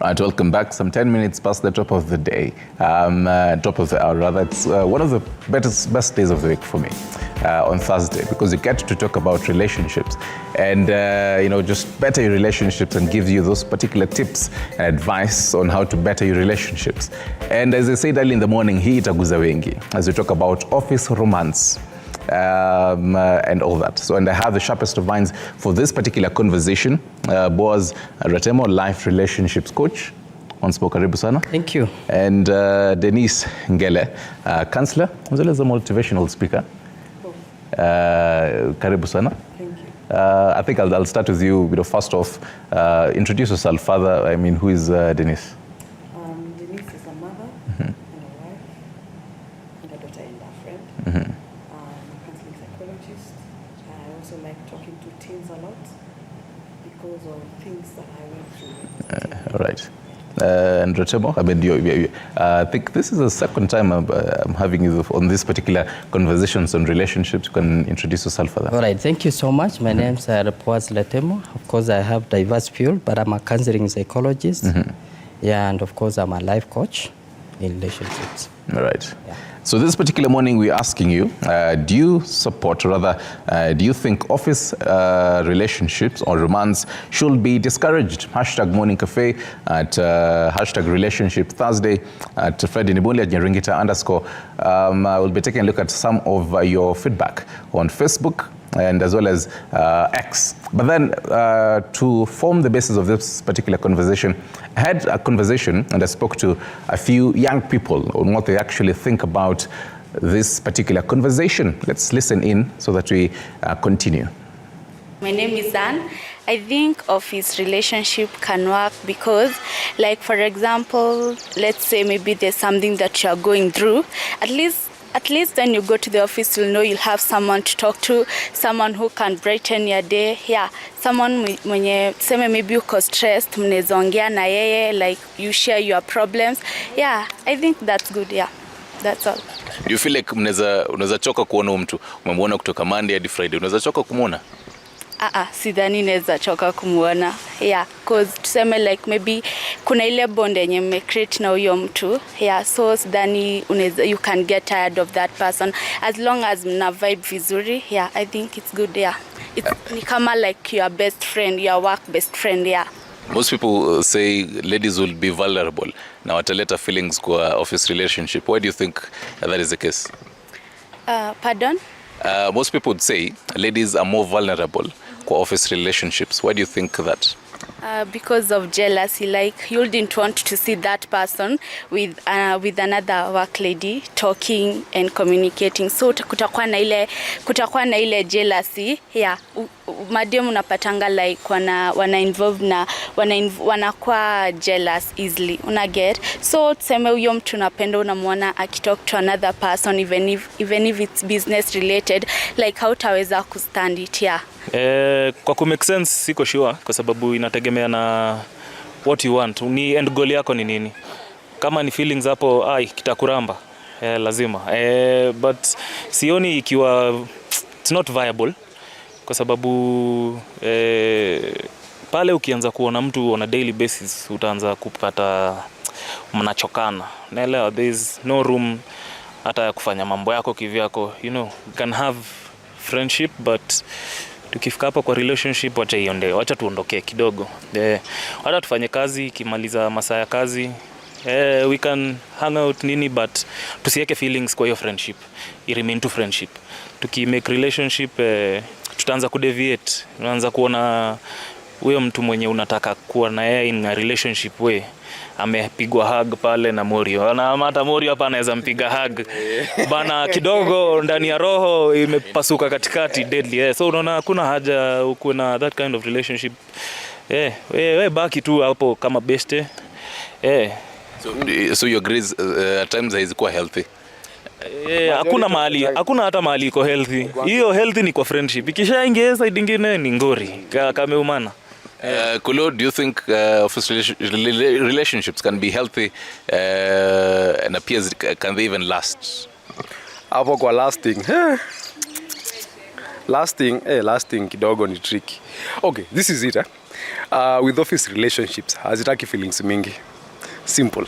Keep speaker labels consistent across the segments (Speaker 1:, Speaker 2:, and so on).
Speaker 1: Right, welcome back. Some 10 minutes past the top of the day, top of the hour rather. It's one of the best days of the week for me on Thursday, because you get to talk about relationships and just better your relationships and give you those particular tips and advice on how to better your relationships. And as I said early in the morning, hii itaguza wengi as we talk about office romance. And all that. So, and I have the sharpest of minds for this particular conversation. Boaz Ratemo, life relationships coach. Onspo, karibu sana.
Speaker 2: Thank you.
Speaker 1: And Denise Ngele, counselor, as well as a motivational speaker. Karibu sana.
Speaker 3: Thank you.
Speaker 1: I think I'll start with you. First off, introduce yourself further. I mean, who is Denise?
Speaker 3: Denise is a mother and a wife and a daughter and a friend. Counseling psychologist. I also like talking to teens a lot because of things that I went through.
Speaker 1: All right. And Ratemo, I mean, I think this is the second time I'm having you on this particular conversations on relationships. You can introduce yourself further.
Speaker 2: All right, thank you so much. My name is Boaz Ratemo. Of course, I have diverse field, but I'm a counseling psychologist. Yeah, and of course, I'm a life coach in relationships.
Speaker 1: All right.
Speaker 2: Yeah.
Speaker 1: So this particular morning, we're asking you, do you support, or rather, do you think office relationships or romance should be discouraged? Hashtag Morning Cafe at hashtag Relationship Thursday at Fred Nibuli at Nyeringita _ I will be taking a look at some of your feedback on Facebook and as well as X. But then to form the basis of this particular conversation, I had a conversation and I spoke to a few young people on what they actually think about this particular conversation. Let's listen in so that we continue.
Speaker 4: My name is Anne. I think office relationship can work because, like, for example, let's say maybe there's something that you're going through. At least when you go to the office, you'll know you'll have someone to talk to, someone who can brighten your day. Yeah, someone mwenye tuseme maybe uko stressed, mnaweza ongea na yeye, like you share your problems. Yeah, I think that's good. Yeah, that's all.
Speaker 1: Do you feel like unaweza choka kuona mtu umemwona kutoka Monday hadi Friday, unaweza choka kumuona?
Speaker 4: Sidhani naweza choka kumuona. Yeah, cause tuseme like maybe kuna ile bond yenye mmecreate na huyo mtu. Yeah, so sidhani you can get tired of that person as long as mna vibe vizuri. Yeah, I think it's good. Yeah, it's ni kama like your best friend, your work best friend. Yeah.
Speaker 1: Most people say ladies will be vulnerable na wataleta feelings kwa office relationship. Why do you think that is the case?
Speaker 4: Pardon?
Speaker 1: Most people would say ladies are more vulnerable for office relationships. Why do you think that?
Speaker 4: Because of jealousy, like you didn't want to see that person with another work lady talking and communicating, so kutakuwa na ile jealousy. Yeah, madem unapatanga like wana involve na wanakuwa jealous easily, una get. So tuseme huyo mtu unapenda unamwona akitalk to another person even if it's business related, like hautaweza kustand it. Yeah.
Speaker 5: Kwa ku make sense siko sure kwa sababu inategemea na what you want. Ni end goal yako ni nini? Kama ni feelings hapo kitakuramba lazima. But sioni ikiwa it's not viable kwa sababu pale ukianza kuona mtu on a daily basis utaanza kupata mnachokana. Naelewa there is no room hata ya kufanya mambo yako kivyako. You can have friendship but tukifika hapa kwa relationship wacha tuondoke kidogo. Wacha tufanye kazi, kimaliza masaa ya kazi. We can hang out nini but tusiweke feelings kwa hiyo friendship. I remain to friendship. Make relationship tutaanza kudeviate. Unaanza kuona huyo mtu mwenye unataka kuwa na yeye in a relationship way amepigwa hug pale na Morio. Na hata Morio hapa anaweza mpiga hug. Bana kidogo ndani ya roho imepasuka katikati deadly. So unaona hakuna haja uko na that kind of relationship. We baki tu hapo kama beste.
Speaker 1: So you agree at times haizikuwa healthy?
Speaker 5: Hakuna hata mahali iko healthy. Hiyo healthy ni kwa friendship. Ikishaingia side nyingine ni ngori. Kameumana.
Speaker 1: Kulo, do you think office relationships can be healthy and appears can they even last?
Speaker 6: Hapo kwa lasting kidogo ni tricky. Okay, this is it. With office relationships, hazitaki feelings mingi. Simple.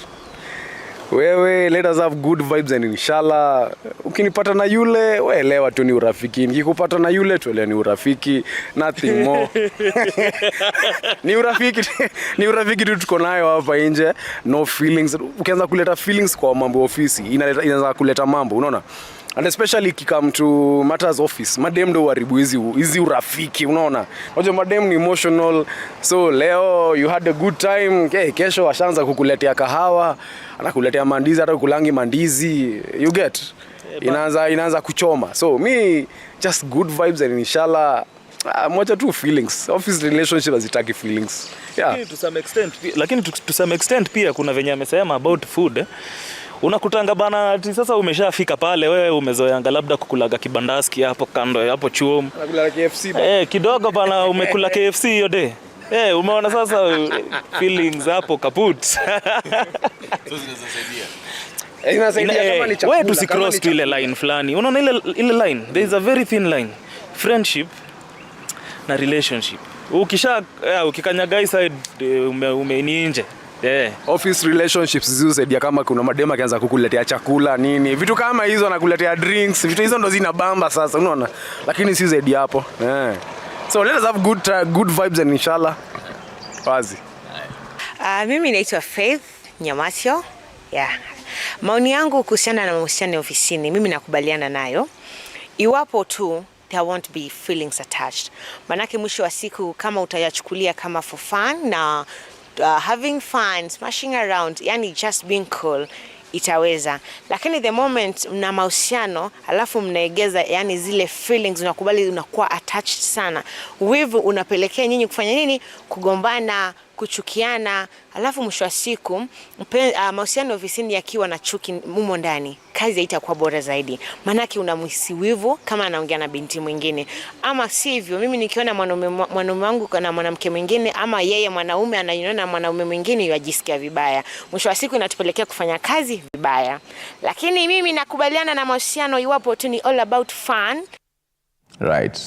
Speaker 6: Wewe, let us have good vibes and inshallah, ukinipata na yule, we elewa tu ni urafiki. Nikikupata na yule, tuelewa ni urafiki. Nothing more. Ni urafiki tu tuko nayo hapa nje. No feelings. Ukianza kuleta feelings kwa mambo ofisi, inaanza kuleta mambo, unaona? And especially come to matters office, madem ndo haribu hizi urafiki, unaona? Unajua madem ni emotional. So leo you had a good time, kesho ashaanza kukuletea kahawa, anakuletea mandizi, hata kukulangi mandizi, you get? Inaanza kuchoma. So me just good vibes and inshallah moja tu feelings. Office relationship hazitaki feelings. Yeah.
Speaker 5: Lakini to some extent pia kuna venye amesema about food. Unakutanga bana ati sasa umeshafika pale, wewe umezoeanga labda kukulaga kibandaski hapo kando hapo chuo.
Speaker 6: Unakula KFC
Speaker 5: kidogo bana umekula KFC hiyo day. Umeona sasa feelings hapo kaput.
Speaker 6: Inasaidia kama ni chakula.
Speaker 5: Wewe tusikross tu ile line fulani. Unaona ile line, there is a very thin line. Friendship na relationship. Ukikanyaga side umeini nje.
Speaker 6: Office relationships zisaidia kama kuna madema kianza kukuletea chakula nini, vitu kama hizo, anakuletea drinks, vitu hizo ndo zina bamba sasa, unaona? Lakini si zaidi hapo. So let us have good vibes and inshallah. Wazi.
Speaker 7: Mimi naitwa Faith Nyamasio. Maoni yangu kuhusiana na mahusiano ofisini, mimi nakubaliana nayo. Iwapo tu there won't be feelings attached. Manake mwisho wa siku kama utayachukulia kama for fun na having fun, smashing around, yani just being cool, itaweza. Lakini the moment mna mahusiano alafu mnaegeza yani zile feelings, unakubali unakuwa attached sana, wivu unapelekea nyinyi kufanya nini? Kugombana, kuchukiana, alafu mwisho wa siku mahusiano ofisini yakiwa na chuki mumo ndani, kazi haitakuwa bora zaidi. Manake unamhisi wivu kama anaongea na binti mwingine, ama sivyo. Mimi nikiona mwanaume wangu na mwanamke mwingine, ama yeye mwanaume ananiona mwanaume mwingine, yajisikia vibaya. Mwisho wa siku inatupelekea kufanya kazi vibaya. Lakini mimi nakubaliana na mahusiano iwapo tu ni all about fun.
Speaker 1: Right,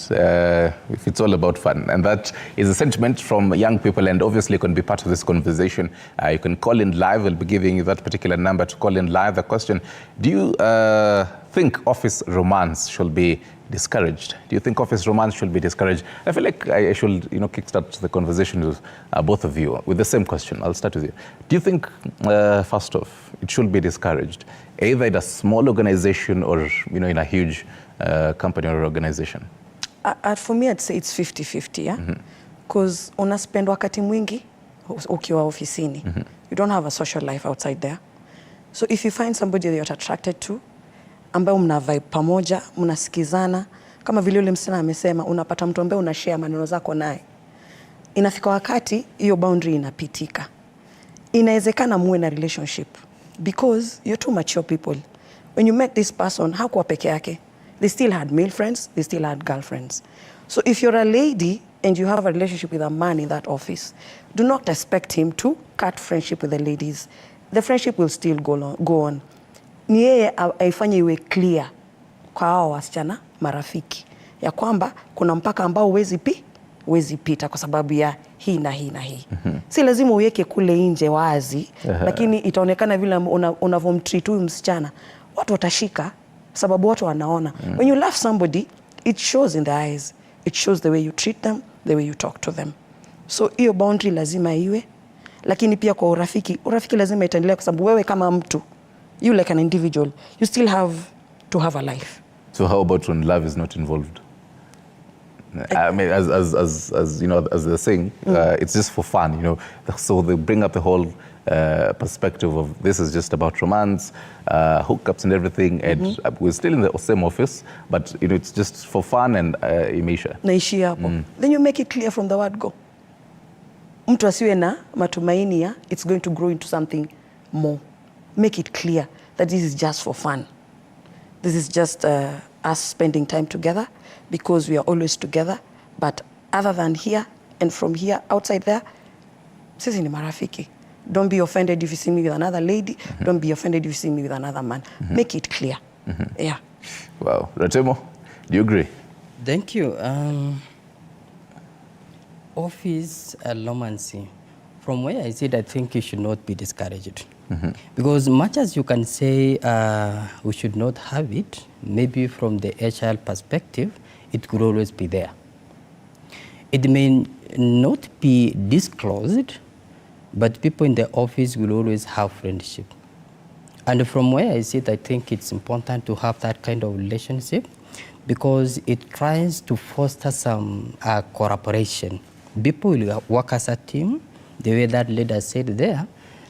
Speaker 1: if it's all about fun. And that is a sentiment from young people, and obviously you can be part of this conversation. You can call in live. We'll be giving you that particular number to call in live. The question, do you think office romance should be discouraged? Do you think office romance should be discouraged? I feel like I should, kickstart the conversation with both of you with the same question. I'll start with you. Do you think, first off, it should be discouraged, either in a small organization or, in a huge company or organization?
Speaker 3: For me, I'd say it's 50-50, yeah? Because unaspend wakati mwingi ukiwa ofisini. You don't have a social life outside there. So if you find somebody that you're attracted to, ambaye mna vibe pamoja, mnasikizana, kama vile yule msichana amesema, unapata mtu ambaye unashare maneno zako naye, inafika wakati hiyo boundary inapitika. Inawezekana muwe na relationship because you're two mature people. When you met this person, hakuwa peke yake. They still had male friends, they still had girlfriends. So if you're a lady and you have a relationship with a man in that office, do not expect him to cut friendship with the ladies. The friendship will still go on. Ni yeye aifanye iwe clear kwa hao wasichana marafiki ya kwamba kuna mpaka ambao huwezi pita kwa sababu ya hii na hii na hii. Si lazima uweke kule nje wazi, lakini itaonekana vile unavomtreat huyu msichana, watu watashika sababu watu wanaona. When you love somebody, it shows in the eyes. It shows the way you treat them, the way you talk to them. So hiyo boundary lazima iwe, lakini pia kwa urafiki lazima itaendelea kwa sababu wewe kama mtu, you like an individual, you still have to have a life.
Speaker 1: So how about when love is not involved? I mean, as you know, as they're saying, it's just for fun, So they bring up the whole perspective of this is just about romance, hookups and everything, and we're still in the same office, but it's just for fun and imeisha.
Speaker 3: Naishi hapo. Then you make it clear from the word go. Mtu asiwe na matumaini ya it's going to grow into something more. Make it clear that this is just for fun. This is just us spending time together because we are always together. But other than here and from here, outside there, sisi ni marafiki. Don't be offended if you see me with another lady. Don't be offended if you see me with another man. Make it clear. Yeah.
Speaker 1: Wow. Ratemo, do you agree?
Speaker 2: Thank you. office allomancy, from where I sit, I think it should not be discouraged. Because much as you can say we should not have it, maybe from the HR perspective, it could always be there. It may not be disclosed, but people in the office will always have friendship. And from where I sit, I think it's important to have that kind of relationship because it tries to foster some cooperation. People will work as a team, the way that leader said there,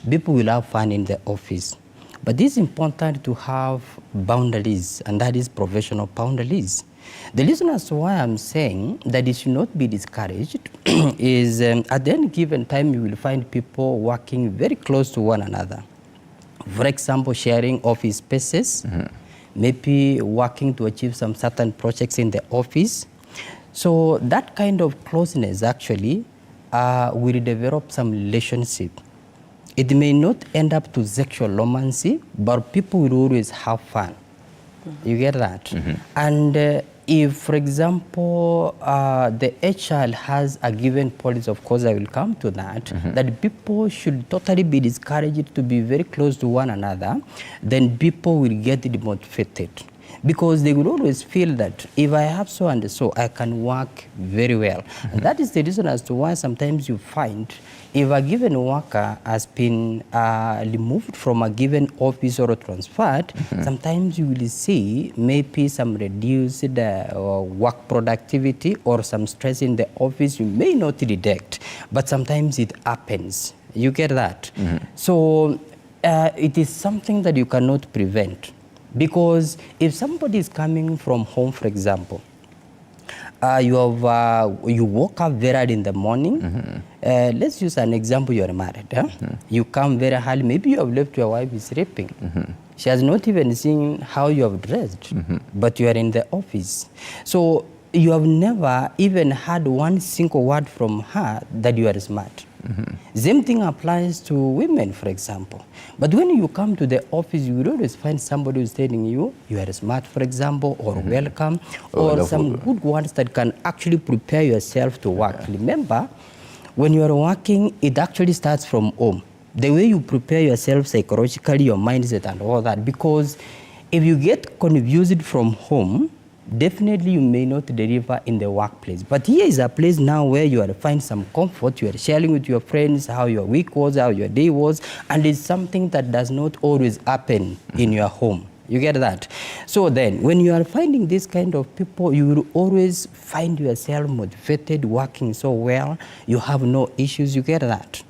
Speaker 2: people will have fun in the office. But it's important to have boundaries, and that is professional boundaries. The reason as to why I'm saying that it should not be discouraged is at any given time you will find people working very close to one another. For example, sharing office spaces, maybe working to achieve some certain projects in the office. So that kind of closeness actually will develop some relationship. It may not end up to sexual romancy, but people will always have fun. You get that? And if, for example, the HR has a given policy, of course I will come to that, that people should totally be discouraged to be very close to one another, then people will get demotivated. Because they will always feel that if I have so and so, I can work very well. And that is the reason as to why sometimes you find if a given worker has been removed from a given office or transferred, sometimes you will see maybe some reduced work productivity or some stress in the office you may not detect, but sometimes it happens. You get that? So it is something that you cannot prevent. Because if somebody is coming from home, for example, you woke up very early in the morning. Let's use an example, you are married. You come very early, maybe you have left your wife is sleeping. She has not even seen how you have dressed, but you are in the office. So you have never even heard one single word from her that you are smart. Same thing applies to women, for example. But when you come to the office, you will always find somebody who's telling you, you are smart, for example, or welcome, or some good words that can actually prepare yourself to work. Remember, when you are working, it actually starts from home. The way you prepare yourself psychologically, your mindset and all that, because if you get confused from home, definitely you may not deliver in the workplace. But here is a place now where you are find some comfort, you are sharing with your friends how your week was, how your day was, and it's something that does not always happen in your home. You get that? So then, when you are finding this kind of people, you will always find yourself motivated, working so well, you have no issues, you get that?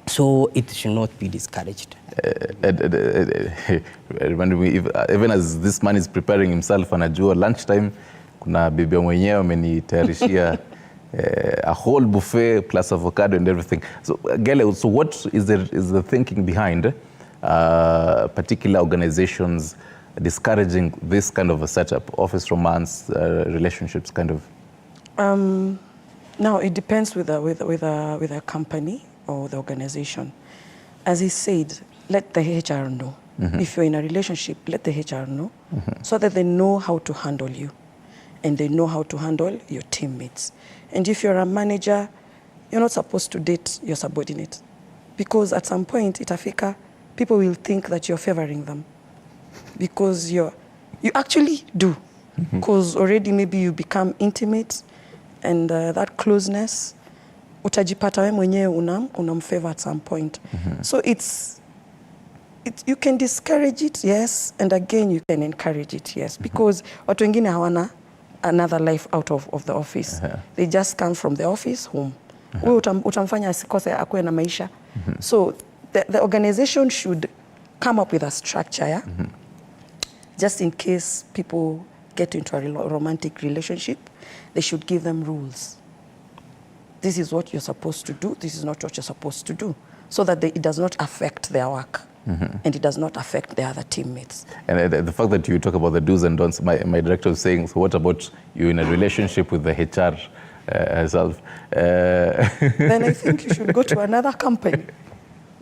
Speaker 2: So it should not be discouraged.
Speaker 1: Even as this man is preparing himself anajua lunchtime, kuna bibi mwenyewe amenitayarishia a whole buffet plus avocado and everything. So Gele, so what is the thinking behind particular organizations discouraging this kind of a setup, office romance, relationships kind of?
Speaker 3: Now it depends with a company or the organization. As he said, let the HR know. If you're in a relationship, let the HR know so that they know how to handle you and they know how to handle your teammates. And if you're a manager, you're not supposed to date your subordinate because at some point, itafika, people will think that you're favoring them because you actually do because already maybe you become intimate and that closeness utajipata we mwenyewe unamfavor at some point. So you can discourage it, yes, and again you can encourage it, yes, because watu wengine hawana another life out of the office. They just come from the office home. Wewe utamfanya asikose akuwe na maisha. So the organization should come up with a structure, yeah? Just in case people get into a romantic relationship, they should give them rules. This is what you're supposed to do, this is not what you're supposed to do, so that it does not affect their work and it does not affect the other teammates. And
Speaker 1: the fact that you talk about the do's and don'ts, my director was saying, so what about you in a relationship with the HR herself?
Speaker 3: Then I think you should go to another company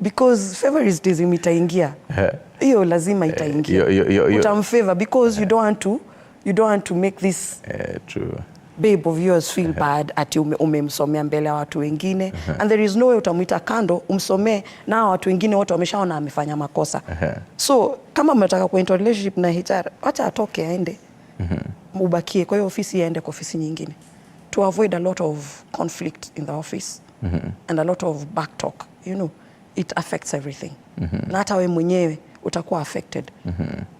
Speaker 3: because favoritism itaingia. Hiyo lazima itaingia. Utamfavor because you don't want to make this.
Speaker 1: True.
Speaker 3: babe of yours feel bad ati umemsomea mbele ya watu wengine and there is no way utamuita kando umsomee na watu wengine wote wameshaona amefanya makosa. So kama mnataka kuwa into relationship na HR, acha atoke aende. Mubakie kwa hiyo ofisi, aende kwa ofisi nyingine, to avoid a lot of conflict in the office and a lot of back talk. You know, it affects everything. Na hata wewe mwenyewe utakuwa affected.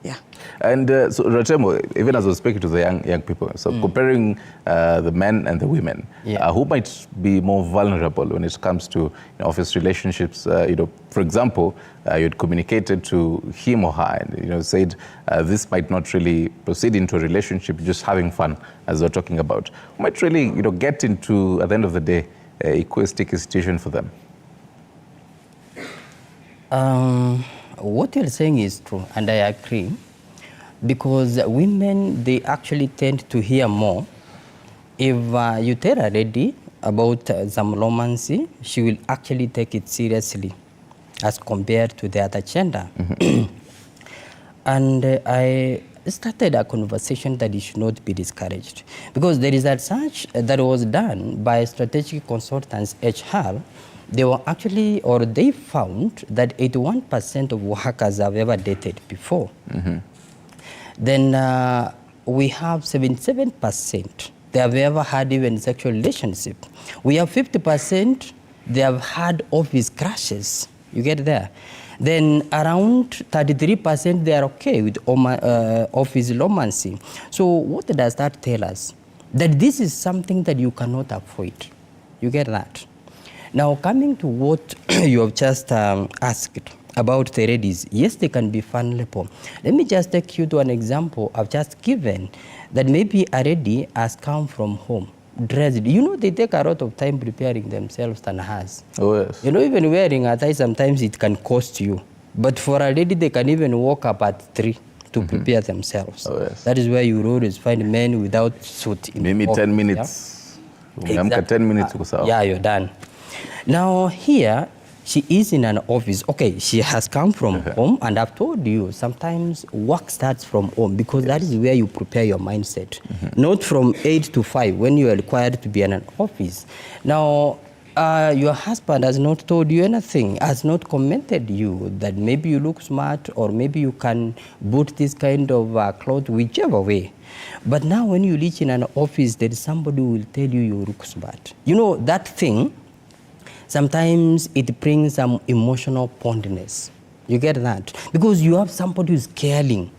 Speaker 3: Yeah.
Speaker 1: And so Ratemo, even as I was speaking to the young people, so comparing the men and the women, who might be more vulnerable when it comes to office relationships? For example, you'd communicated to him or her and said this might not really proceed into a relationship, just having fun, as we're talking about. Might really get into, at the end of the day, a sticky situation for them.
Speaker 2: What you're saying is true, and I agree, because women, they actually tend to hear more. If you tell a lady about some romance, she will actually take it seriously as compared to the other gender. And I started a conversation that it should not be discouraged, because there is a research that was done by strategic consultants HR. They were actually, or they found that 81% of workers have ever dated before. Then we have 77%. They have ever had even sexual relationship. We have 50%. They have had office crashes. You get there. Then around 33% they are okay with office romancing. So what does that tell us? That this is something that you cannot avoid. You get that? Now, coming to what you have just asked about the ladies, yes, they can be vulnerable. Let me just take you to an example I've just given, that maybe a lady has come from home, dressed. They take a lot of time preparing themselves than us.
Speaker 1: Oh, yes.
Speaker 2: Even wearing a tie, sometimes it can cost you. But for a lady, they can even walk up at 3 to prepare themselves.
Speaker 1: Oh, yes.
Speaker 2: That is where you always find men without suit.
Speaker 1: Maybe 10 minutes. Yeah? Exactly. 10 minutes.
Speaker 2: Yeah, you're done. Now here, she is in an office. Okay, she has come from home, and I've told you, sometimes work starts from home, because that is where you prepare your mindset. Not from 8 to 5, when you are required to be in an office. Now, your husband has not told you anything, has not commented you that maybe you look smart, or maybe you can boot this kind of cloth, whichever way. But now when you reach in an office, there is somebody who will tell you you look smart. That thing, sometimes it brings some emotional fondness. You get that? Because you have somebody who's caring.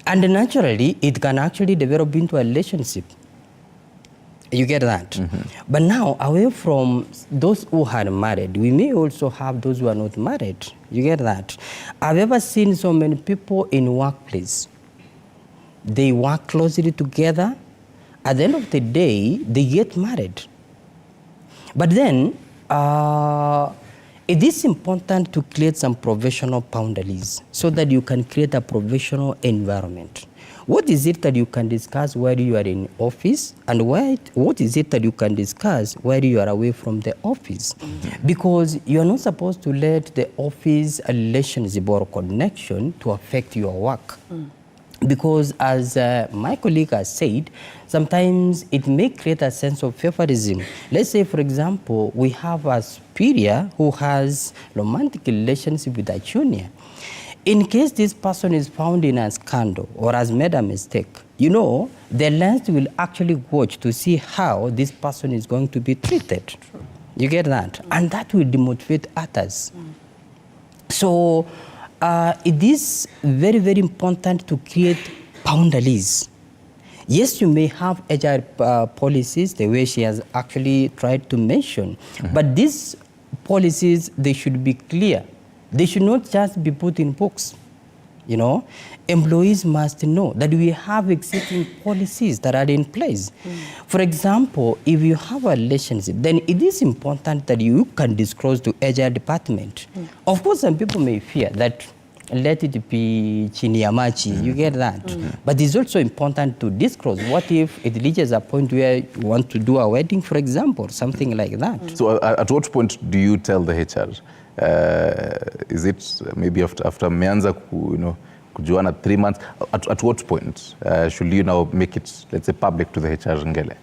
Speaker 2: And naturally, it can actually develop into a relationship. You get that? But now, away from those who are married, we may also have those who are not married. You get that? I've ever seen so many people in workplace. They work closely together. At the end of the day, they get married. But then, it is important to create some professional boundaries so that you can create a professional environment. What is it that you can discuss while you are in office, and what is it that you can discuss while you are away from the office? Because you are not supposed to let the office relationship or connection to affect your work. Because as my colleague has said, sometimes it may create a sense of favoritism. Let's say, for example, we have a superior who has romantic relationship with a junior. In case this person is found in a scandal or has made a mistake, the lens will actually watch to see how this person is going to be treated. True. You get that? And that will demotivate others. So, it is very, very important to create boundaries. Yes, you may have HR policies, the way she has actually tried to mention, but these policies, they should be clear. They should not just be put in books. Employees must know that we have existing policies that are in place. For example, if you have a relationship, then it is important that you can disclose to HR department. Of course, some people may fear that let it be chini ya maji, you get that. But it's also important to disclose. What if it reaches a point where you want to do a wedding, for example, something like that?
Speaker 1: So at what point do you tell the HR? Is it maybe after meanza kujuana 3 months. At what point should you now make it, let's say, public to the HR ngele?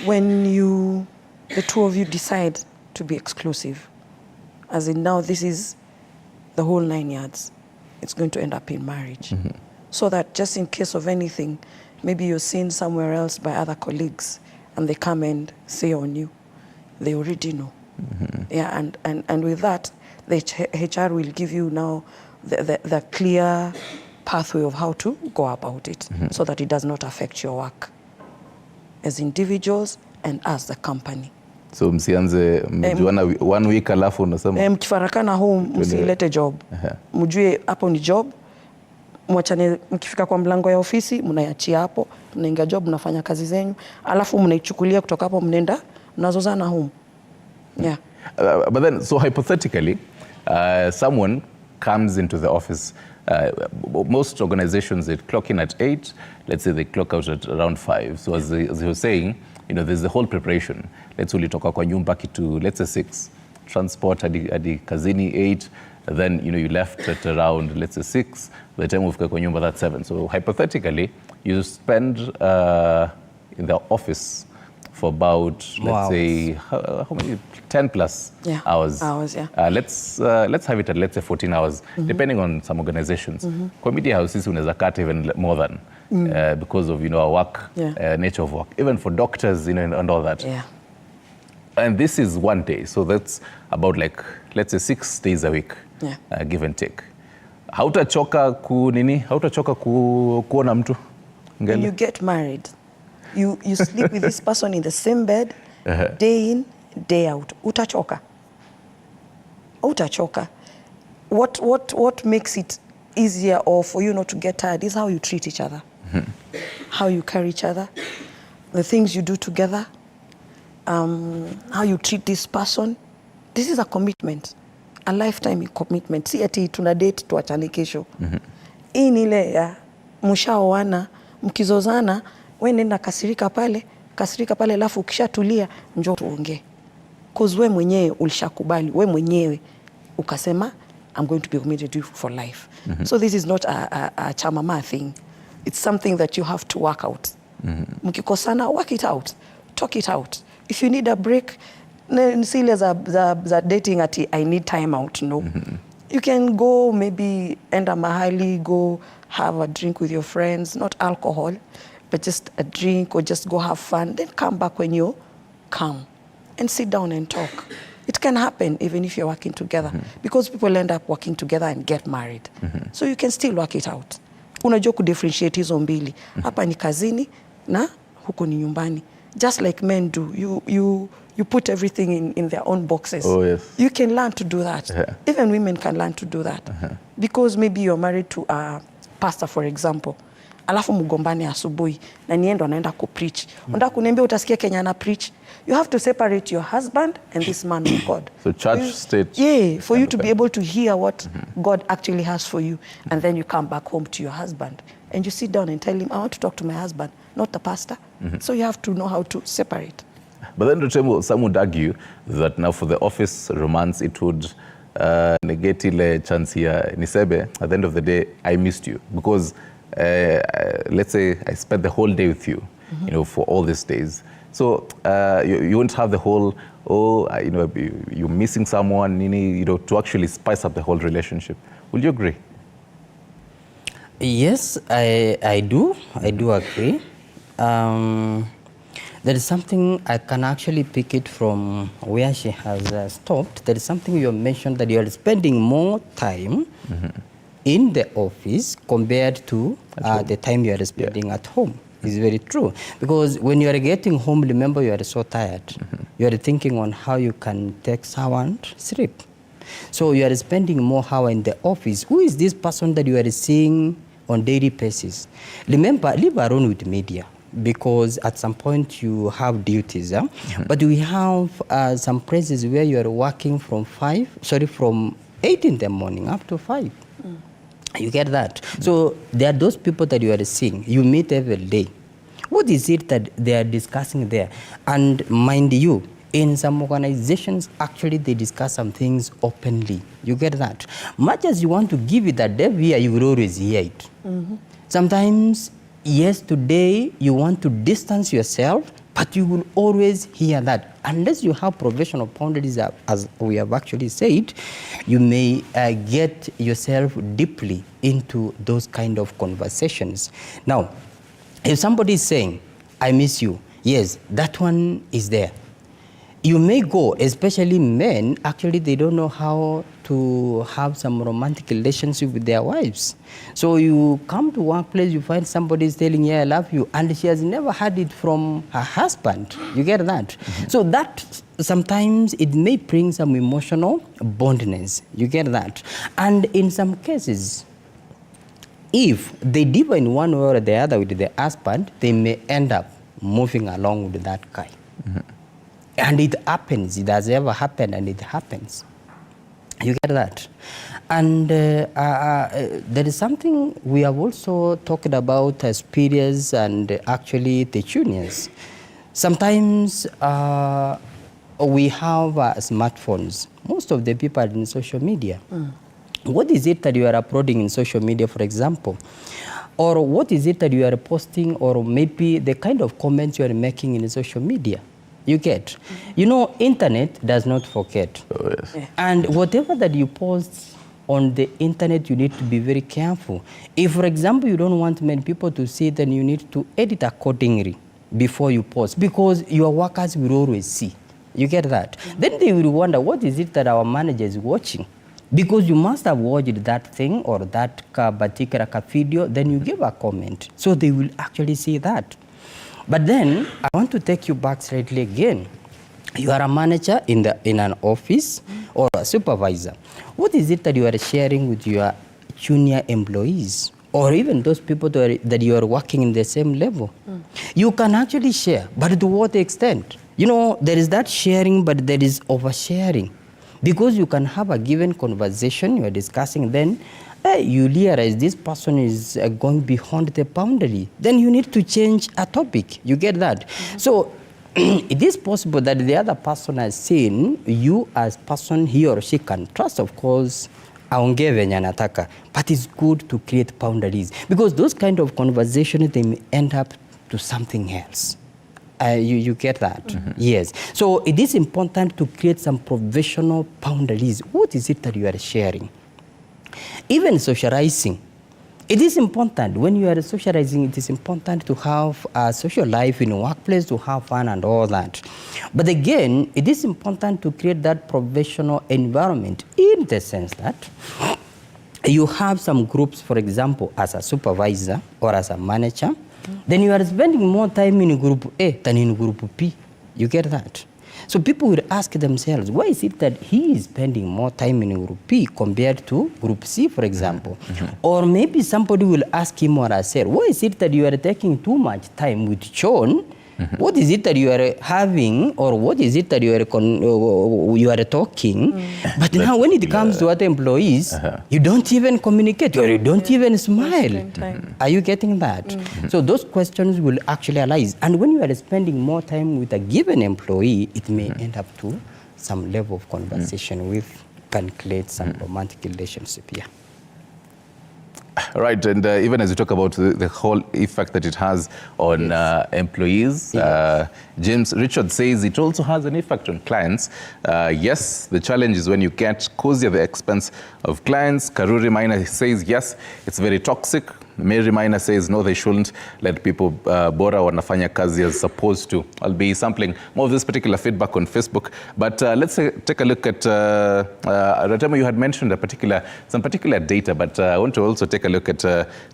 Speaker 3: When the two of you decide to be exclusive, as in now this is the whole 9 yards, it's going to end up in marriage. So that just in case of anything, maybe you're seen somewhere else by other colleagues and they come and say on you, they already know. Yeah, and with that, the HR will give you now the clear pathway of how to go about it so that it does not affect your work as individuals and as the company.
Speaker 1: So msianze mjuana 1 week alafu unasema
Speaker 3: mkifarakana home msilete job. Mjue hapo ni job. Mwachane, mkifika kwa mlango ya ofisi mnaiachia hapo, mnaingia job, mnafanya kazi zenyu, alafu mnaichukulia kutoka hapo mnenda mnazozana home. Yeah.
Speaker 1: But then, so hypothetically, someone comes into the office. Most organizations, they clock in at 8. Let's say they clock out at around 5. So as you were saying, there's the whole preparation. Let's say ulitoka kwa nyumba kitu, let's say 6. Transport hadi kazini 8. Then you left at around, let's say 6. By the time ufika kwa nyumba, that's 7. So hypothetically, you spend in the office for about, let's say, how many? 10 plus hours.
Speaker 3: Yeah.
Speaker 1: Let's have it at, let's say, 14 hours, depending on some organizations. Kwa media houses, unaweza cut even more than because of our work, nature of work. Even for doctors, and all that.
Speaker 3: Yeah.
Speaker 1: And this is 1 day, so that's about like, let's say 6 days a week, give and take. Hautachoka kuona mtu?
Speaker 3: When you get married, you sleep with this person in the same bed, day in, day out. Utachoka. What makes it easier or for you not to get tired is how you treat each other, how you carry each other, the things you do together, how you treat this person. This is a commitment, a lifetime commitment. Si ati tuna date tuachane kesho. Hii ni ile ya mshaoana, mkizozana, wewe nenda kasirika pale alafu ukishatulia njoo tuongee. Cause we mwenyewe ulishakubali, we mwenyewe ukasema I'm going to be committed to you for life. So this is not a chamama thing. It's something that you have to work out. Mkikosana, work it out. Talk it out. If you need a break, sile za dating ati I need time out, no. You can go maybe enda mahali, go have a drink with your friends, not alcohol, but just a drink or just go have fun, then come back when you're calm and sit down and talk. It can happen even if you're working together because people end up working together and get married. So you can still work it out. Unajua kudifferentiate hizo mbili. Hapa ni kazini na huko ni nyumbani. Just like men do. You put everything in their own boxes.
Speaker 1: Oh, yes.
Speaker 3: You can learn to do that. Even women can learn to do that. Because maybe you're married to a pastor, for example. Alafu mgombani asubuhi na niendo anaenda kupreach. Unataka kuniambia utasikia Kenya na preach? You have to separate your husband and this man of God.
Speaker 1: So church, state.
Speaker 3: Yeah, for you to be able to hear what God actually has for you. And then you come back home to your husband. And you sit down and tell him, I want to talk to my husband, not the pastor. So you have to know how to separate.
Speaker 1: But then some would argue that now for the office romance, it would negate ile chance here. Nisebe, at the end of the day, I missed you. Because let's say I spent the whole day with you, for all these days. So you won't have the whole, you're missing someone, to actually spice up the whole relationship. Will you agree?
Speaker 2: Yes, I do. I do agree. There is something I can actually pick it from where she has stopped. There is something you mentioned that you are spending more time in the office compared to the time you are spending at home. It's very true. Because when you are getting home, remember you are so tired. You are thinking on how you can take someone sleep. So you are spending more hour in the office. Who is this person that you are seeing on daily basis? Remember, leave alone with media. Because at some point you have duties, but we have some places where you are working from 8 in the morning up to 5. You get that? So there are those people that you are seeing, you meet every day. What is it that they are discussing there? And mind you, In some organizations, actually, they discuss some things openly. You get that? Much as you want to give it a dev ear, you will always hear it. Sometimes, yes, today you want to distance yourself, but you will always hear that. Unless you have professional boundaries, as we have actually said, you may get yourself deeply into those kind of conversations. Now, if somebody is saying, I miss you, yes, that one is there. You may go, especially men, actually they don't know how to have some romantic relationship with their wives. So you come to workplace, you find somebody is telling, yeah, I love you, and she has never had it from her husband. You get that? So that sometimes it may bring some emotional bondness. You get that? And in some cases, if they differ in one way or the other with the husband, they may end up moving along with that guy. And it happens. It has ever happened, and it happens. You get that? And there is something we have also talked about as periods and actually the juniors. Sometimes we have smartphones. Most of the people are in social media. What is it that you are uploading in social media, for example? Or what is it that you are posting, or maybe the kind of comments you are making in social media? You get. You know, internet does not forget.
Speaker 1: Oh, yes.
Speaker 2: Yeah. And whatever that you post on the internet, you need to be very careful. If, for example, you don't want many people to see, then you need to edit accordingly before you post, because your workers will always see. You get that? Then they will wonder, what is it that our manager is watching? Because you must have watched that thing or that particular video, then you give a comment. So they will actually see that. But then I want to take you back slightly again. You are a manager in an office or a supervisor. What is it that you are sharing with your junior employees, or even those people that you are working in the same level? You can actually share, but to what extent? You know, there is that sharing, but there is oversharing. Because you can have a given conversation, you are discussing, then you realize this person is going beyond the boundary. Then you need to change a topic. You get that? So it is possible that the other person has seen you as person he or she can trust, of course, aongee venye anataka. But it's good to create boundaries, because those kind of conversations, they may end up to something else. You get that? Yes. So it is important to create some professional boundaries. What is it that you are sharing? Even socializing. It is important. When you are socializing, it is important to have a social life in a workplace, to have fun and all that. But again, it is important to create that professional environment, in the sense that you have some groups, for example, as a supervisor or as a manager, then you are spending more time in group A than in group B. You get that? So people will ask themselves, why is it that he is spending more time in group B compared to group C, for example? Or maybe somebody will ask him or herself, why is it that you are taking too much time with John? What is it that you are having, or what is it that you are talking? But now when it comes to other employees, you don't even communicate, or you don't even smile. Are you getting that? So those questions will actually arise. And when you are spending more time with a given employee, it may end up to some level of conversation with can create some romantic relationship. Yeah.
Speaker 1: Right, and even as you talk about the whole effect that it has on employees, James Richard says it also has an effect on clients. Yes, the challenge is when you get cozy at the expense of clients. Karuri Maina says, yes, it's very toxic. Mary Maina says, no, they shouldn't let people bora wanafanya kazi as supposed to. I'll be sampling more of this particular feedback on Facebook. But let's take a look at, Ratema, you had mentioned some particular data, but I want to also take a look at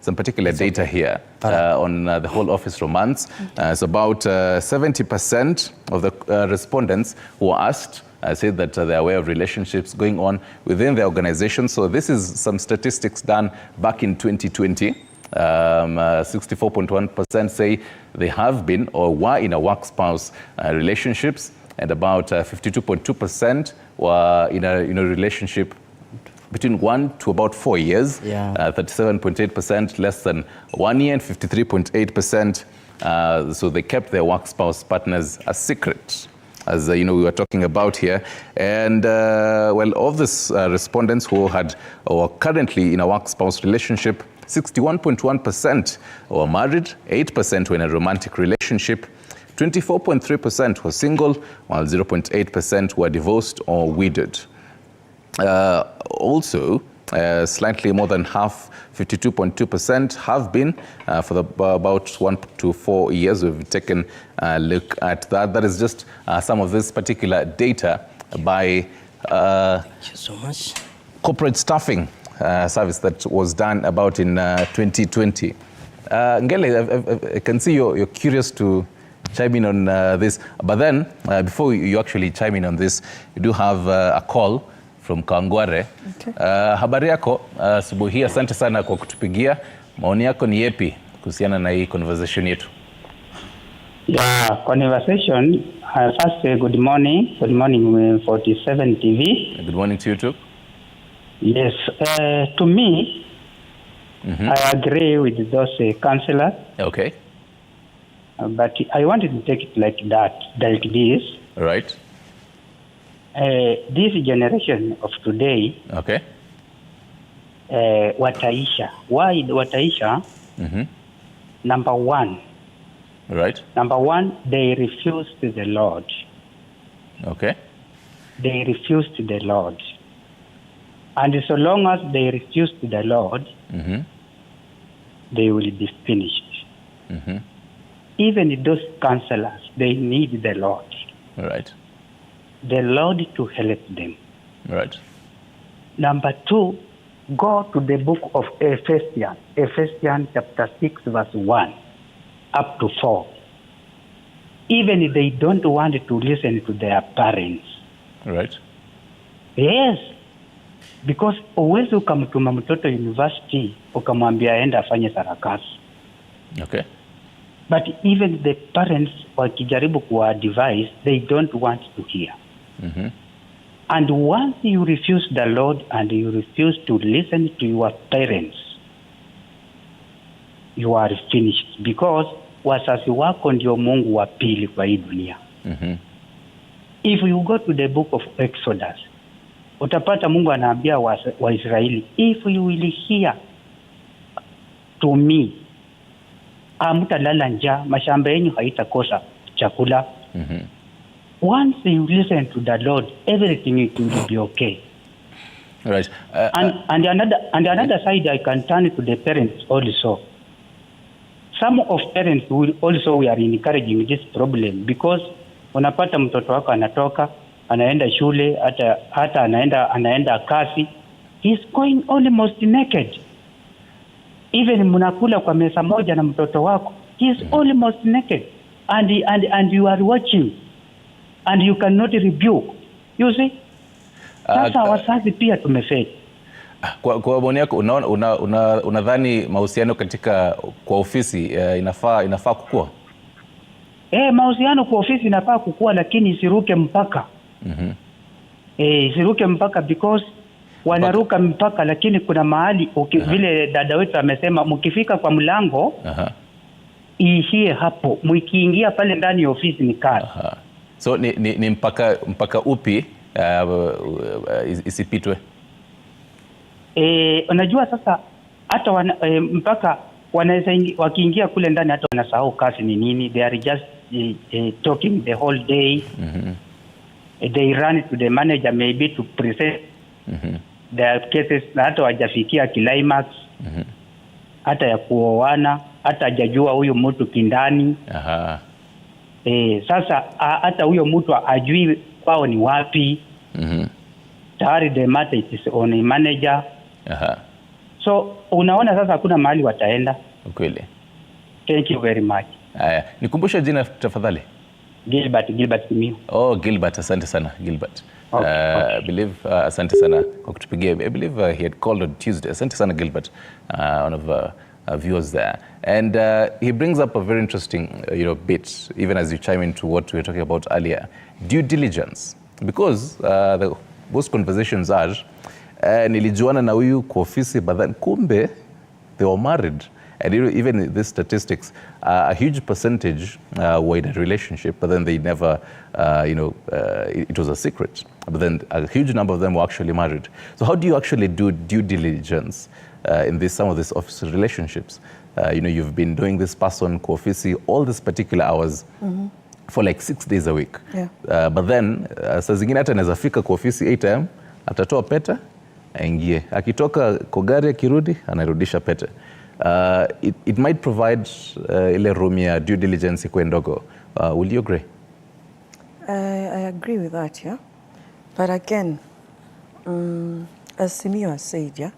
Speaker 1: some particular data here on the whole office romance. So about 70% of the respondents who were asked said that they're aware of relationships going on within the organization. So this is some statistics done back in 2020. 64.1% say they have been or were in a work-spouse relationships, and about 52.2% were in a relationship between 1 to about 4 years. 37.8% less than 1 year, and 53.8% so they kept their work-spouse partners a secret. as we were talking about here. And well, of these respondents who had or currently in a work-spouse relationship, 61.1% were married, 8% were in a romantic relationship, 24.3% were single, while 0.8% were divorced or widowed. Also, slightly more than half, 52.2%, have been for about 1 to 4 years. We've taken a look at that. That is just some of this particular data by
Speaker 2: Thank you so much.
Speaker 1: corporate staffing service that was done about in 2020. Ngele, I can see you're curious to chime in on this, but then before you actually chime in on this, you do have a call from Kangware.
Speaker 8: Okay.
Speaker 1: Habari yako asubuhi, asante sana kwa kutupigia. Maoni yako ni yepi kuhusiana na hii conversation yetu?
Speaker 8: Yeah, conversation. First, good morning. Good morning, 47 TV.
Speaker 1: Good morning to you too.
Speaker 8: Yes, to me, I agree with those counselors.
Speaker 1: Okay.
Speaker 8: But I wanted to take it like this.
Speaker 1: All right.
Speaker 8: This generation of today,
Speaker 1: Okay.
Speaker 8: wataisha. Why wataisha? Number one,
Speaker 1: All right.
Speaker 8: they refuse to the Lord.
Speaker 1: Okay.
Speaker 8: They refuse to the Lord. And so long as they refuse to the Lord, they will be finished. Even those counselors, they need the Lord.
Speaker 1: All right.
Speaker 8: The Lord to help them.
Speaker 1: All right.
Speaker 8: Number two, go to the book of Ephesians. Ephesians chapter 6 verse 1 up to 4. Even they don't want to listen to their parents.
Speaker 1: All right.
Speaker 8: Yes. Because uwezi ukamtuma mtoto university ukamwambia aenda afanye sarakasi.
Speaker 1: Okay.
Speaker 8: But even the parents wakijaribu kuadvise, they don't want to hear. And once you refuse the Lord and you refuse to listen to your parents, you are finished, because wazazi wako ndio Mungu wa pili kwa hii dunia. If you go to the book of Exodus, utapata Mungu anaambia Waisraeli, if you will hear to me, hamtalala njaa, mashamba yenu haitakosa chakula. Once you listen to the Lord, everything will be okay.
Speaker 1: All right.
Speaker 8: And another side, I can turn to the parents also. Some of parents will also, we are encouraging this problem, because unapata mtoto wako anatoka, anaenda shule, hata anaenda kazi, he's going almost naked. Even mnakula kwa meza moja na mtoto wako, he's almost naked, and you are watching, and you cannot rebuke. You see? Sasa wazazi pia tumefeli.
Speaker 1: Kwa maoni yako unadhani mahusiano kwa ofisi inafaa kukua?
Speaker 8: Mahusiano kwa ofisi inafaa kukua, lakini isiruke mpaka. Isiruke mpaka, because wanaruka mpaka, lakini kuna mahali vile dada wetu amesema, mkifika kwa mlango iishie hapo, mkiingia pale ndani ya ofisi ni kazi.
Speaker 1: So ni mpaka upi isipitwe?
Speaker 8: Unajua sasa hata mpaka wanaweza wakiingia kule ndani hata wanasahau kazi ni nini. They are just talking the whole day. They run to the manager maybe to present their cases, na hata wajafikia climax, hata ya kuoana, hata hajajua huyu mtu kindani. Sasa hata huyo mtu ajui kwao ni wapi. Tayari the matter is on a manager. So unaona sasa hakuna mahali wataenda.
Speaker 1: Kweli.
Speaker 8: Thank you very much.
Speaker 1: Nikumbushe jina tafadhali.
Speaker 8: Gilbert Kimio.
Speaker 1: Oh, Gilbert, asante sana Gilbert.
Speaker 8: Okay.
Speaker 1: I believe asante sana kwa kutupigia. I believe he had called on Tuesday. Asante sana Gilbert, one of our viewers there. And he brings up a very interesting bit, even as you chime into what we were talking about earlier, due diligence. Because most conversations are nilijuana na huyu kwa ofisi, but then kumbe they were married. And even these statistics, a huge percentage were in a relationship, but then they never, it was a secret. But then a huge number of them were actually married. So how do you actually do due diligence in some of these office relationships? You've been doing this person coffee all these particular hours for like 6 days a week.
Speaker 3: Yeah.
Speaker 1: But then saa zingine hata anaweza fika kwa ofisi 8 am, atatoa pete aingie, akitoka kwa gari akirudi anarudisha pete. It might provide ile room ya due diligence ikuwe ndogo. Will you agree?
Speaker 3: I agree with that, yeah. But again, as Simio has said, yeah,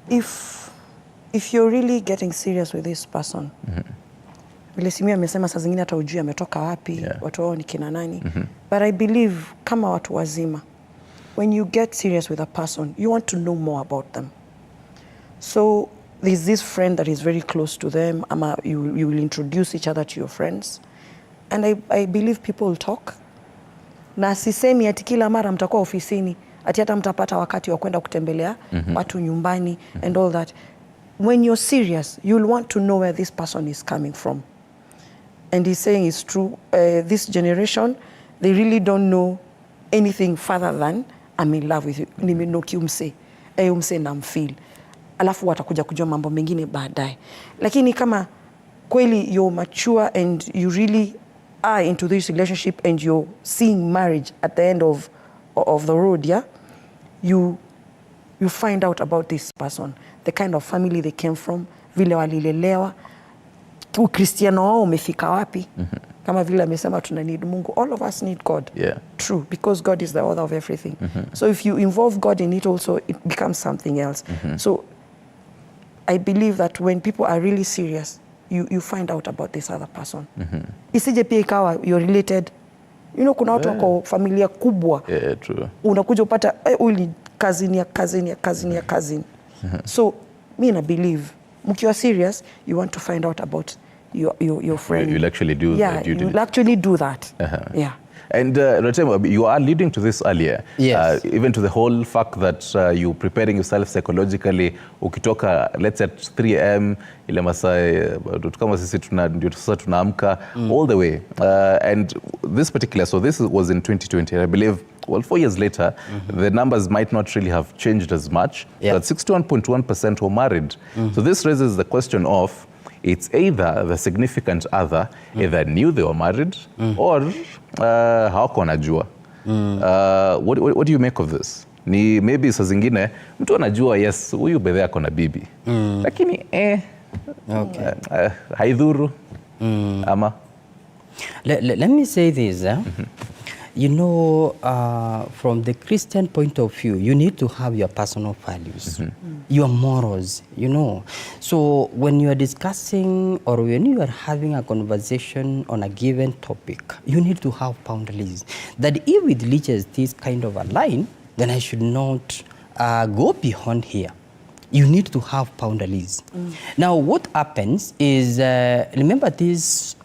Speaker 3: if you're really getting serious with this person, vile Simio amesema saa zingine hata ujui ametoka wapi, watu wao ni kina nani. But I believe kama watu wazima, when you get serious with a person, you want to know more about them. So there's this friend that is very close to them, ama you will introduce each other to your friends. And I believe people will talk. Na sisemi ati kila mara mtakuwa ofisini, ati hata mtapata wakati wa kwenda kutembelea watu nyumbani and all that. When you're serious, you'll want to know where this person is coming from. And he's saying it's true. This generation, they really don't know anything further than I'm in love with you. Nimenoki umse namfeel. Alafu watakuja kujua mambo mengine baadaye. Lakini kama kweli you're mature and you really are into this relationship and you're seeing marriage at the end of the road, yeah, you find out about this person, the kind of family they came from, vile walilelewa, Ukristiano wao umefika wapi. Kama vile amesema tuna need Mungu. All of us need God.
Speaker 1: Yeah.
Speaker 3: True, because God is the author of everything. So if you involve God in it also, it becomes something else. So I believe that when people are really serious, you find out about this other person. Isije pia ikawa you're related. Kuna watu wako familia kubwa.
Speaker 1: Yeah, true.
Speaker 3: Unakuja upata uli cousin. So me na believe mkiwa serious, you want to find out about your friend.
Speaker 1: You'll actually do
Speaker 3: due
Speaker 1: diligence.
Speaker 3: You'll actually do that. Yeah.
Speaker 1: And Ratema, you are alluding to this earlier.
Speaker 2: Yes.
Speaker 1: Even to the whole fact that you're preparing yourself psychologically. Ukitoka, let's say at 3 am, ile masaa kama sisi ndio sasa tunaamka all the way. And this particular, so this was in 2020. I believe, well, 4 years later, the numbers might not really have changed as much.
Speaker 2: Yeah.
Speaker 1: But 61.1% were married. So this raises the question of, it's either the significant other either knew they were married or hawako wanajua. What do you make of this? Ni maybe saa zingine mtu anajua yes huyu bedhe yako na bibi lakini haidhuru ama.
Speaker 2: Let me say this. From the Christian point of view, you need to have your personal values, your morals, So when you are discussing or when you are having a conversation on a given topic, you need to have boundaries. That if it reaches this kind of a line, then I should not go beyond here. You need to have boundaries. Now, what happens is, remember these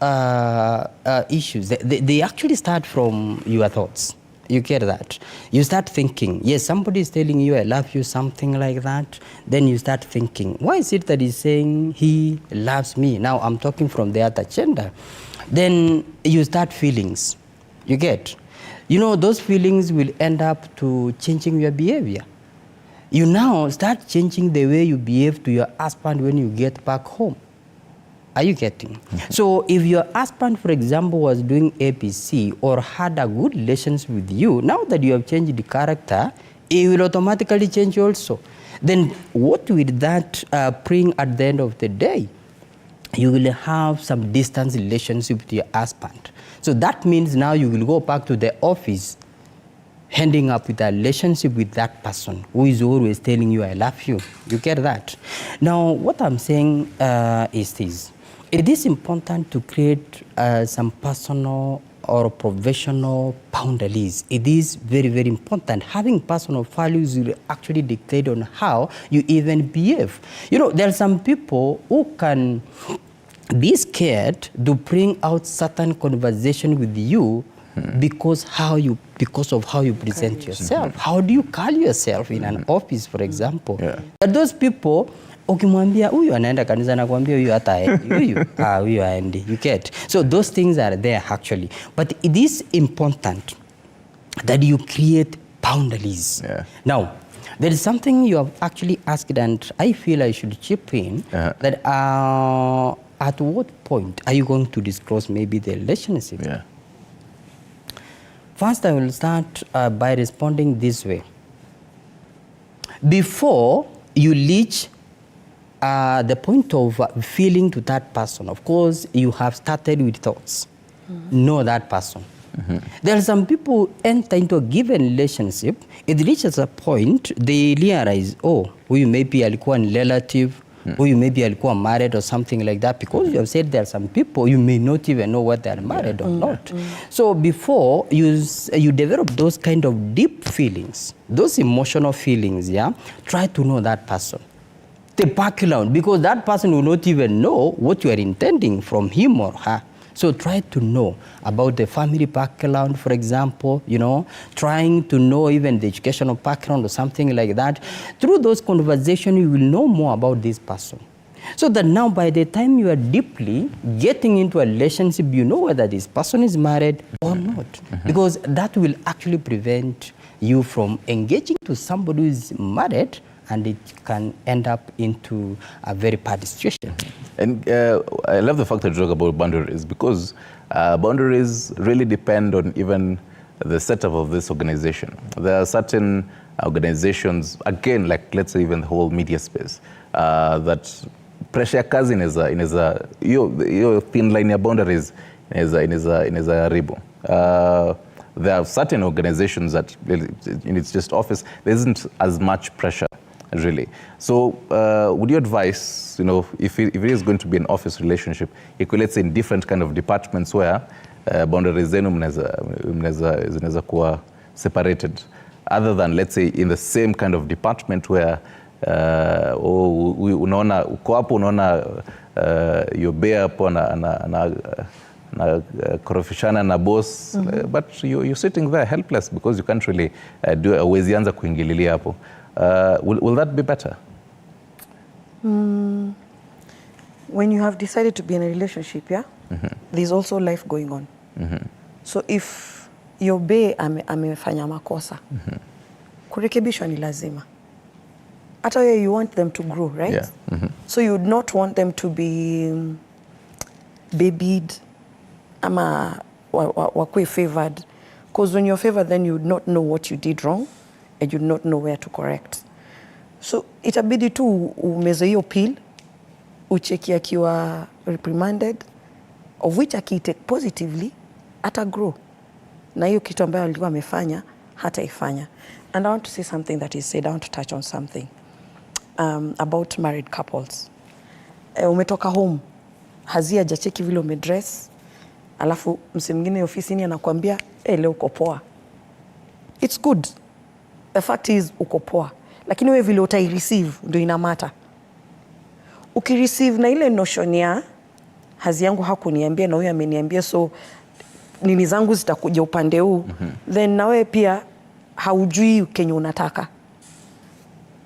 Speaker 2: issues, they actually start from your thoughts. You get that? You start thinking, yes, somebody is telling you, I love you, something like that. Then you start thinking, why is it that he's saying he loves me? Now, I'm talking from the other gender. Then you start feelings. You get? Those feelings will end up to changing your behavior. You now start changing the way you behave to your husband when you get back home. Are you getting? So if your husband, for example, was doing ABC or had a good relations with you, now that you have changed the character, it will automatically change also. Then what will that bring at the end of the day? You will have some distance relationship with your husband. So that means now you will go back to the office ending up with a relationship with that person who is always telling you, I love you. You get that? Now, what I'm saying is this. It is important to create some personal or professional boundaries. It is very, very important. Having personal values will actually dictate on how you even behave. There are some people who can be scared to bring out certain conversation with you because of how you present yourself. How do you carry yourself in an office, for example? But those people, ukimwambia huyu anaenda kanisa na kuambia huyu hata huyu aendi, you get. So those things are there actually, but it is important that you create boundaries. Now, there is something you have actually asked, and I feel I should chip in, that at what point are you going to disclose maybe the relationship? First, I will start by responding this way. Before you reach the point of feeling to that person, of course, you have started with thoughts. Know that person. There are some people enter into a given relationship, it reaches a point, they realize, oh, huyu maybe alikuwa ni relative, huyu maybe alikuwa married or something like that, because you have said there are some people you may not even know whether they are married or not. So before you develop those kind of deep feelings, those emotional feelings, try to know that person. The background, because that person will not even know what you are intending from him or her. So try to know about the family background, for example, trying to know even the educational background or something like that. Through those conversations, you will know more about this person. So that now by the time you are deeply getting into a relationship, you know whether this person is married or not. Because that will actually prevent you from engaging to somebody who is married, and it can end up into a very bad situation.
Speaker 1: And I love the fact that you talk about boundaries, because boundaries really depend on even the setup of this organization. There are certain organizations, again, like let's say even the whole media space, that pressure kazi inaweza hiyo thin line ya boundaries inaweza haribu. There are certain organizations that it's just office, there isn't as much pressure. Really. So would you advise, if it is going to be an office relationship, let's say in different kind of departments where boundaries zenu zinaweza kuwa separated, other than let's say in the same kind of department where unaona uko hapo unaona yobea hapo na korofishana na boss, but you're sitting there helpless because you can't really do uwezi anza kuingililia hapo. Will that be better?
Speaker 3: When you have decided to be in a relationship, there's also life going on. So if your bae amefanya makosa, kurekebishwa ni lazima. Hata wewe you want them to grow, right? So you would not want them to be babied ama wakwe favored. Because when you're favored, then you would not know what you did wrong, and you not know where to correct. So itabidi tu umeze hiyo pill, ucheki akiwa reprimanded, of which akitake positively, hata grow. Na hiyo kitu ambayo alikuwa amefanya, hata ifanya. And I want to say something that is said, I want to touch on something about married couples. Umetoka home, hazia hajacheki vile umedress, alafu mse mwingine ofisini anakuambia, leo uko poa. It's good. The fact is uko poa, lakini wewe vile utai-receive ndio ina matter. Ukireceive na ile notion ya hazi yangu hakuniambia na huyu ameniambia, so nini zangu zitakuja upande huu, then na wewe pia haujui kenye unataka.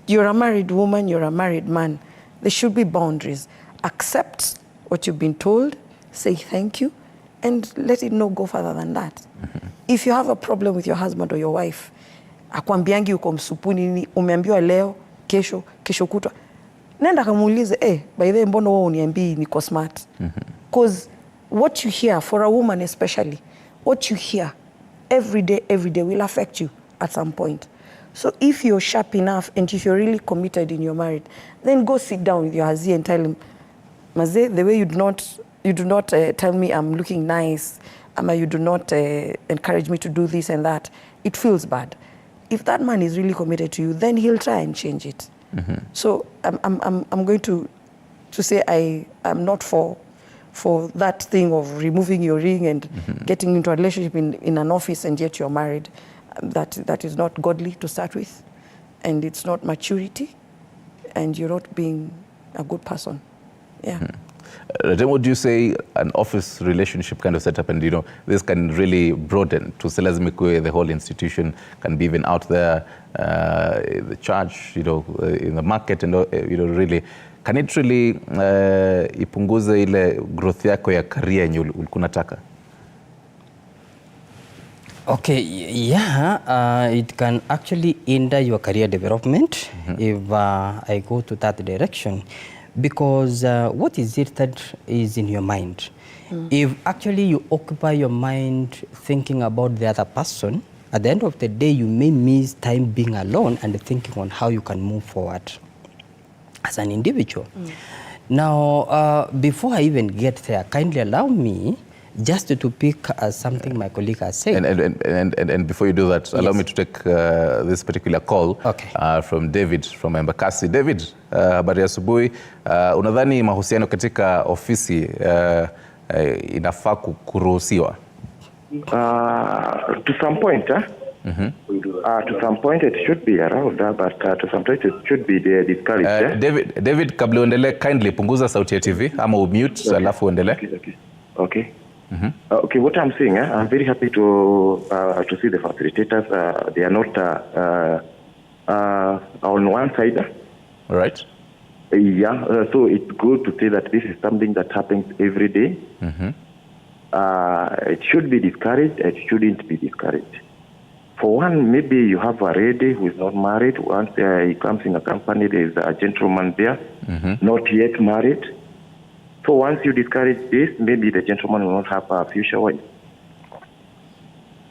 Speaker 3: You're a married woman, you're a married man. There should be boundaries. Accept what you've been told, say thank you, and let it not go further than that. If you have a problem with your husband or your wife, akwambiangi uko msupuni nini, umeambiwa leo, kesho kutwa, nenda kamuulize, by the way, mbona wewe uniambii niko smart? Because what you hear, for a woman especially, what you hear every day will affect you at some point. So if you're sharp enough and if you're really committed in your marriage, then go sit down with your hazi and tell him, Maze, the way you do not tell me I'm looking nice, you do not encourage me to do this and that, it feels bad. If that man is really committed to you, then he'll try and change it. So I'm going to say I'm not for that thing of removing your ring and getting into a relationship in an office and yet you're married. That is not godly to start with, and it's not maturity, and you're not being a good person.
Speaker 1: Then would you say an office relationship kind of setup, and this can really broaden to Selazimikwe, the whole institution can be even out there, the church, in the market, and really, can it really ipunguze ile growth yako ya career yenye ulikuwa unataka?
Speaker 2: Okay, yeah, it can actually hinder your career development if I go to that direction, because what is it that is in your mind? If actually you occupy your mind thinking about the other person, at the end of the day, you may miss time being alone and thinking on how you can move forward as an individual. Now, before I even get there, kindly allow me just to pick something my colleague has said.
Speaker 1: And before you do that, allow me to take this particular call from David from Embakasi. David, habari ya asubuhi. Unadhani mahusiano katika ofisi inafaa kuruhusiwa?
Speaker 9: To some point, to some point it should be around, but to some point it should be discouraged.
Speaker 1: David, kabla uendelee, kindly punguza sauti ya TV ama umute, alafu uendelee.
Speaker 9: Okay. Okay, what I'm saying, I'm very happy to see the facilitators. They are not on one side.
Speaker 1: All right.
Speaker 9: So it's good to say that this is something that happens every day. It should be discouraged. It shouldn't be discouraged. For one, maybe you have a lady who is not married. Once he comes in a company, there is a gentleman there, not yet married. So once you discourage this, maybe the gentleman will not have a future wife.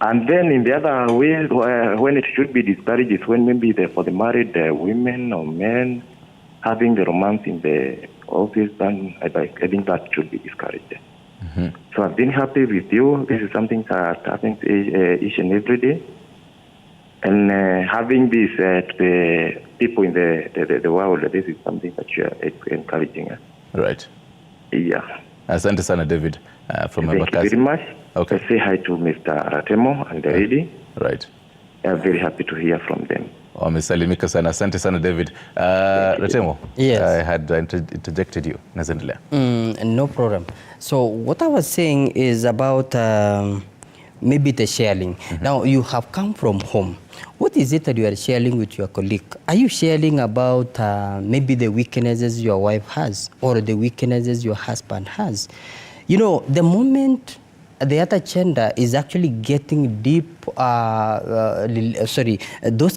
Speaker 9: And then in the other way, when it should be discouraged is when maybe for the married women or men having the romance in the office, then I think that should be discouraged. So I've been happy with you. This is something that happens each and every day. And having this to the people in the world, this is something that you are encouraging.
Speaker 1: Right.
Speaker 9: Yeah.
Speaker 1: Asante sana, David, from Embakasi.
Speaker 9: Thank you very much.
Speaker 1: Okay.
Speaker 9: Say hi to Mr. Ratemo and the lady.
Speaker 1: Right.
Speaker 9: I'm very happy to hear from them.
Speaker 1: Wamesalimika sana. Asante sana, David. Ratemo,
Speaker 2: yes.
Speaker 1: I had interjected you. Nazendelea.
Speaker 2: No problem. So what I was saying is about maybe the sharing. Now, you have come from home. What is it that you are sharing with your colleague? Are you sharing about maybe the weaknesses your wife has or the weaknesses your husband has? The moment the other gender is actually getting deep, those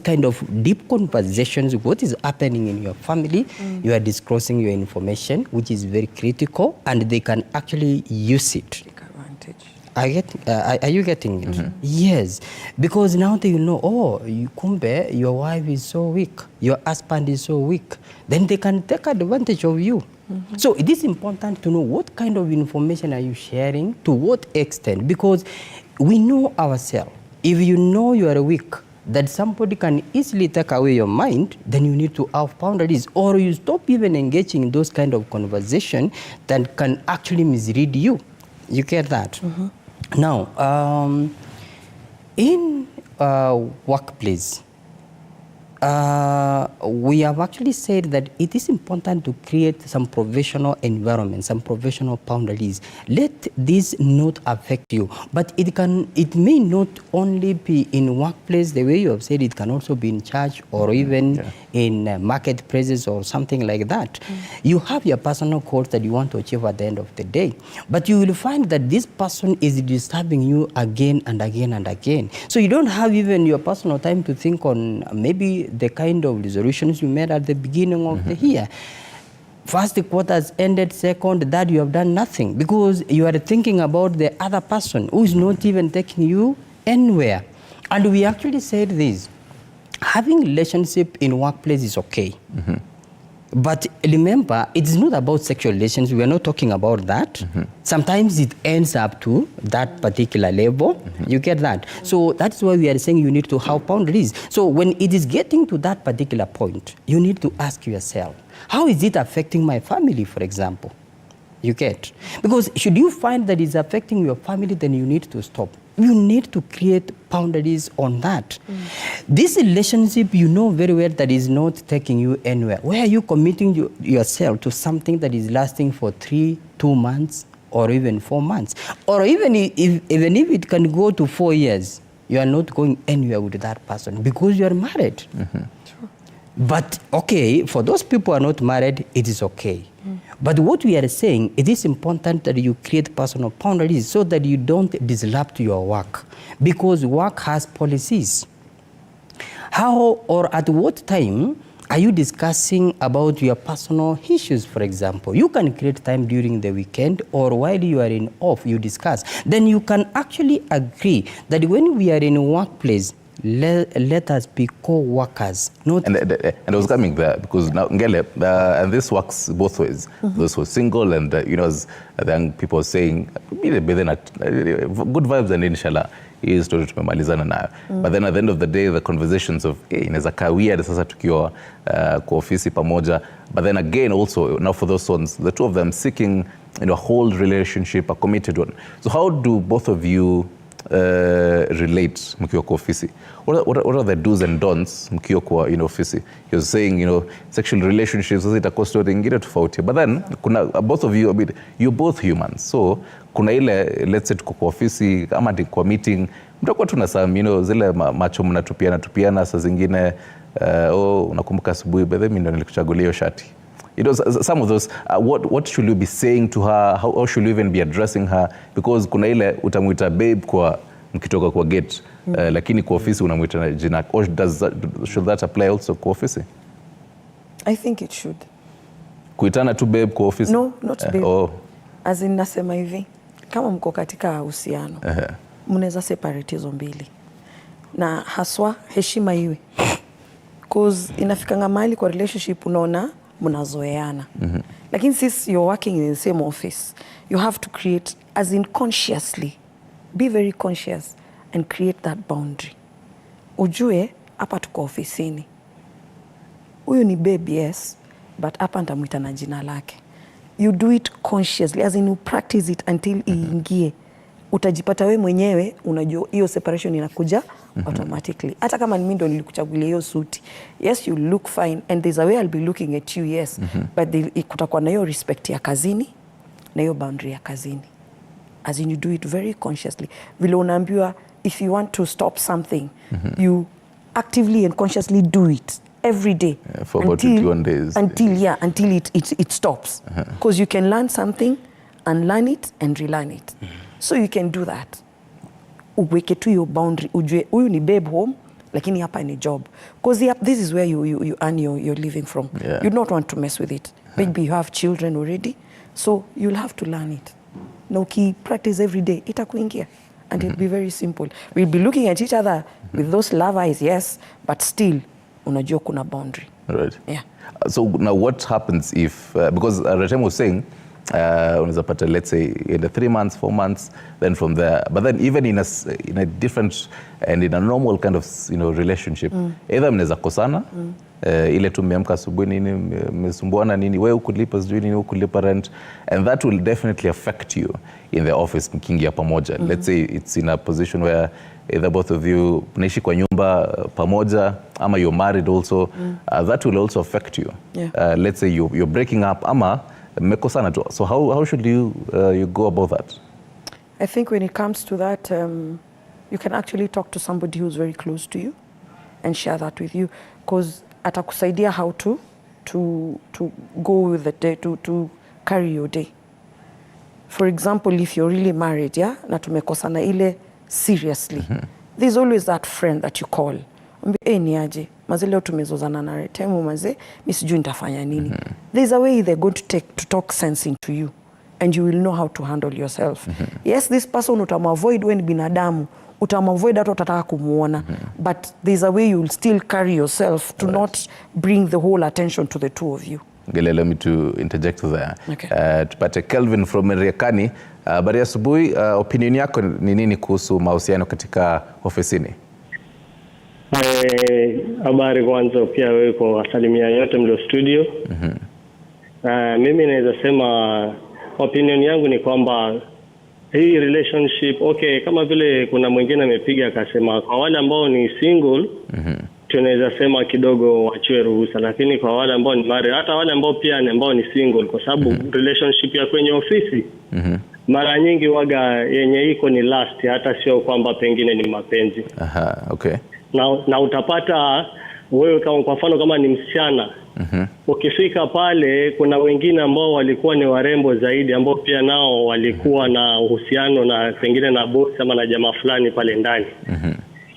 Speaker 2: kind of deep conversations, what is happening in your family, you are disclosing your information, which is very critical, and they can actually use it.
Speaker 3: Take advantage.
Speaker 2: Are you getting it? Yes, because now they know, kumbe, your wife is so weak, your husband is so weak, then they can take advantage of you. So it is important to know what kind of information are you sharing, to what extent, because we know ourselves. If you know you are weak, that somebody can easily take away your mind, then you need to have boundaries, or you stop even engaging in those kind of conversation that can actually mislead you. You get that? Now, in workplace, we have actually said that it is important to create some professional environment, some professional boundaries. Let this not affect you, but it may not only be in workplace, the way you have said, it can also be in church or even in marketplaces or something like that. You have your personal goals that you want to achieve at the end of the day, but you will find that this person is disturbing you again and again and again. So you don't have even your personal time to think on maybe the kind of resolutions you made at the beginning of the year. First quarter has ended, second, that you have done nothing because you are thinking about the other person who is not even taking you anywhere. And we actually said this, having relationship in workplace is okay. But remember, it's not about sexual relations. We are not talking about that. Sometimes it ends up to that particular level. You get that? So that's why we are saying you need to have boundaries. So when it is getting to that particular point, you need to ask yourself, how is it affecting my family, for example? You get? Because should you find that it's affecting your family, then you need to stop. You need to create boundaries on that. This relationship, you know very well that is not taking you anywhere. Where are you committing yourself to something that is lasting for 2 months or even 4 months? Or even if it can go to 4 years, you are not going anywhere with that person because you are married. But okay, for those people who are not married, it is okay. But what we are saying, it is important that you create personal boundaries so that you don't disrupt your work, because work has policies. How or at what time are you discussing about your personal issues, for example? You can create time during the weekend or while you are in off, you discuss. Then you can actually agree that when we are in a workplace, let us be co-workers. And
Speaker 1: I was coming there because now Ngele, and this works both ways. Those who are single and as the young people are saying, good vibes and inshallah hii story tumemalizana nayo. But then at the end of the day, the conversations of inaweza kaa weird sasa tukiwa kwa ofisi pamoja. But then again also, now for those ones, the two of them seeking a whole relationship, a committed one. So how do both of you relate mkiwa kwa ofisi? What are the do's and don'ts mkiwa kwa ofisi? You're saying sexual relationships itakuwa story ingine tofauti, but then kuna both of you, you're both humans, so kuna ile let's say tuko kwa ofisi kama kwa meeting mtakuwa tuna some zile macho mnatupiana saa zingine unakumbuka asubuhi bedhe mimi ndo nilikuchagulia hiyo shati. Some of those, what should you be saying to her? How should you even be addressing her? Because kuna ile utamuita babe kwa mkitoka kwa gate, lakini kwa ofisi unamuita jina. Or should that apply also kwa ofisi?
Speaker 3: I think it should.
Speaker 1: Kuitana tu babe kwa ofisi?
Speaker 3: No, not babe. As in nasema hivi, kama mko katika uhusiano, mnaweza separate hizo mbili. Na haswa heshima iwe. Cause inafikanga mahali kwa relationship unaona mnazoeana. Lakini since you're working in the same office, you have to create, as in consciously, be very conscious and create that boundary. Ujue, hapa tuko ofisini. Huyu ni babe, yes, but hapa nitamuita na jina lake. You do it consciously, as in you practice it until iingie. Utajipata we mwenyewe, unajua hiyo separation inakuja automatically. Hata kama mimi ndo nilikuchagulia hiyo suti, yes, you look fine and there's a way I'll be looking at you, yes, but kutakuwa na hiyo respect ya kazini na hiyo boundary ya kazini. As in you do it very consciously. Vile unaambiwa, if you want to stop something, you actively and consciously do it every day,
Speaker 1: for about 21 days.
Speaker 3: Until it stops. Because you can learn something, unlearn it and relearn it. So you can do that. Uweke tu your boundary. Ujue, huyu ni babe home, lakini hapa ni job. Because this is where you earn your living from.
Speaker 1: Yeah.
Speaker 3: You don't want to mess with it. Maybe you have children already, so you'll have to learn it. Na practice every day, itakuingia. And it'll be very simple. We'll be looking at each other with those love eyes, yes, but still, unajua kuna boundary.
Speaker 1: Right.
Speaker 3: Yeah.
Speaker 1: So now what happens if, because Ratem was saying, let's say in the 3 months, 4 months, then from there, but then even in a different and in a normal kind of relationship, either mnaweza kosana, ile tu mmeamka asubuhi nini mmesumbuana nini, wewe ukulipa sijui nini, ukulipa rent, and that will definitely affect you in the office mkiingia pamoja. Let's say it's in a position where either both of you mnaishi kwa nyumba pamoja ama you're married also, that will also affect you.
Speaker 3: Yeah.
Speaker 1: Let's say you're breaking up ama mmekosana tu. So how should you go about that?
Speaker 3: I think when it comes to that, you can actually talk to somebody who's very close to you and share that with you, because atakusaidia how to go with the day, to carry your day. For example, if you're really married, yeah, na tumekosana ile seriously, there's always that friend that you call. Ni aje, maze leo tumezozana na retemu maze, mi sijui nitafanya nini. There's a way they're going to talk sense into you, and you will know how to handle yourself. Yes, this person utamavoid when binadamu, utamavoid hata utataka kumuona, but there's a way you will still carry yourself to not bring the whole attention to the two of you.
Speaker 1: Let me to interject there.
Speaker 3: Okay.
Speaker 1: Tupate Kelvin from Mariakani. Habari asubuhi, opinion yako ni nini kuhusu mahusiano katika ofisini?
Speaker 10: Habari kwanza pia wewe kwa salimia yote mlio studio. Mimi naweza sema opinion yangu ni kwamba hii relationship okay, kama vile kuna mwingine amepiga akasema kwa wale ambao ni single tunaweza sema kidogo wachwe ruhusa, lakini kwa wale ambao ni married, hata wale ambao pia ni ambao ni single, kwa sababu relationship ya kwenye ofisi mara nyingi waga yenye iko ni last, hata sio kwamba pengine ni mapenzi.
Speaker 1: Aha, okay.
Speaker 10: Na utapata wewe kama kwa mfano kama ni msichana ukifika pale, kuna wengine ambao walikuwa ni warembo zaidi ambao pia nao walikuwa na uhusiano na pengine na boss ama na jamaa fulani pale ndani.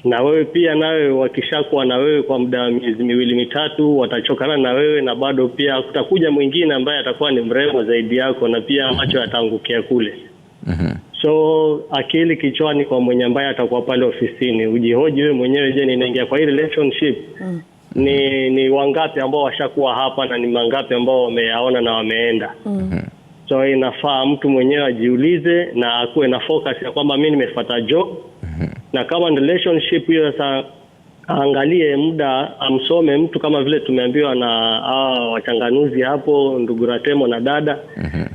Speaker 10: Na wewe pia nawe wakishakuwa na wewe kwa muda wa miezi 2-3 watachokana na wewe, na bado pia kutakuja mwingine ambaye atakuwa ni mrembo zaidi yako na pia macho yataangukia kule. So akili kichwani kwa mwenye ambaye atakuwa pale ofisini, ujihoji wewe mwenyewe, je, ninaingia kwa hii relationship ni wangapi ambao washakuwa hapa na ni mangapi ambao wameyaona na wameenda. So inafaa mtu mwenyewe ajiulize na akuwe na focus ya kwamba mimi nimefuata job. Na kama relationship hiyo sasa angalie muda, amsome mtu kama vile tumeambiwa na wachanganuzi hapo, ndugu Ratemo na dada,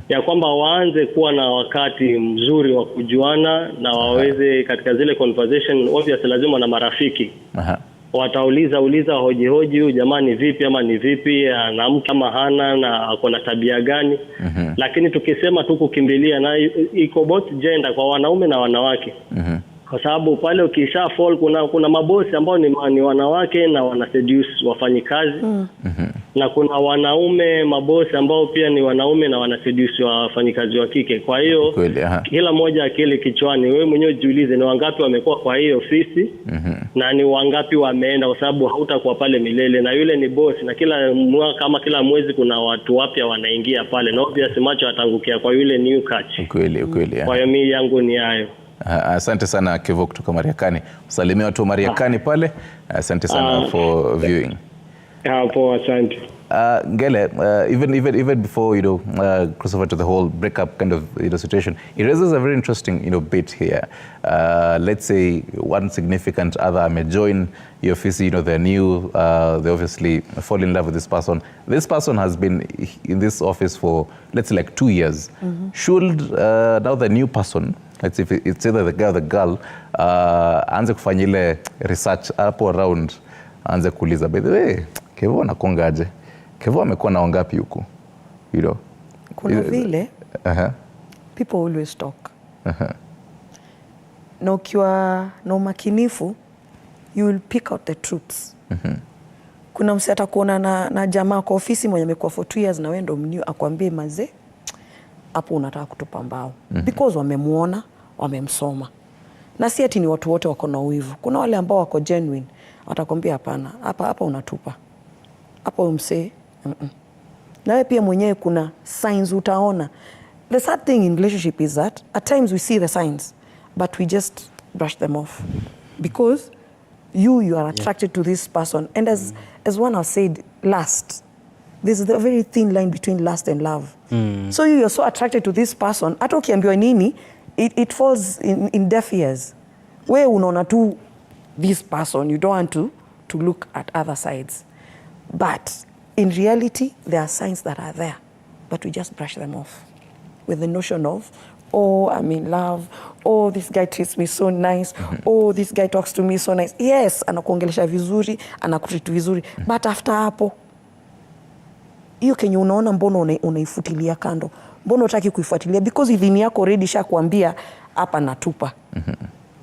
Speaker 10: ya kwamba waanze kuwa na wakati mzuri wa kujuana na waweze katika zile conversation, obviously lazima na marafiki. Watauliza hoji huyu jamani vipi ama ni vipi, na mtu kama hana na ako na tabia gani. Lakini tukisema tu kukimbilia na iko both gender, kwa wanaume na wanawake. Kwa sababu pale ukisha fall kuna mabosi ambao ni wanawake na wana seduce wafanyikazi. Na kuna wanaume mabosi ambao pia ni wanaume na wana seduce wafanyikazi wa kike. Kwa hiyo kila mmoja akili kichwani, wewe mwenyewe jiulize ni wangapi wamekuwa kwa hiyo ofisi na ni wangapi wameenda, kwa sababu hautakuwa pale milele na yule ni bosi, na kila mwaka kama kila mwezi kuna watu wapya wanaingia pale, na obviously macho atangukia kwa yule new catch. Kweli. Kwa hiyo mimi yangu ni hayo.
Speaker 1: Asante sana Kevo kutoka Mariakani. Usalimia watu wa Mariakani pale. Asante sana for viewing.
Speaker 10: Hapo asante.
Speaker 1: Ngele, even before cross over to the whole breakup kind of situation, it raises a very interesting bit here. Let's say one significant other may join your office, they're new, they obviously fall in love with this person. This person has been in this office for, let's say, like 2 years. Should now the new person, let's say if it's either the guy or the girl, aanze kufanya ile research hapo around, aanze kuuliza, by the way, Kevo anakongaje? Kevo amekuwa na wangapi huku?
Speaker 11: Kuna vile people always talk. Na ukiwa na umakinifu, you will pick out the truths. Kuna mse atakuona na jamaa kwa ofisi mwenye amekuwa for 2 years na wewe ndo mniu, akwambie maze hapo unataka kutupa mbao. Because wamemuona, wamemsoma. Na si ati ni watu wote wako na uivu. Kuna wale ambao wako genuine, watakwambia hapana, hapa unatupa. Hapo umse. Na wewe pia mwenyewe kuna signs utaona. The sad thing in relationship is that at times we see the signs but we just brush them off because you are attracted to this person, and as one has said, lust. There's a very thin line between lust and love. So you're so attracted to this person, hata ukiambiwa nini, it falls in deaf ears. Wewe unaona tu this person, you don't want to look at other sides. But in reality, there are signs that are there, but we just brush them off with the notion of, oh, I'm in love, oh, this guy treats me so nice, oh, this guy talks to me so nice. Yes, anakuongelesha vizuri, anakutreat vizuri, but after hapo, hiyo kenye unaona mbona unaifutilia kando? Mbona hutaki kuifuatilia? Because idhini yako already shakwambia hapa natupa.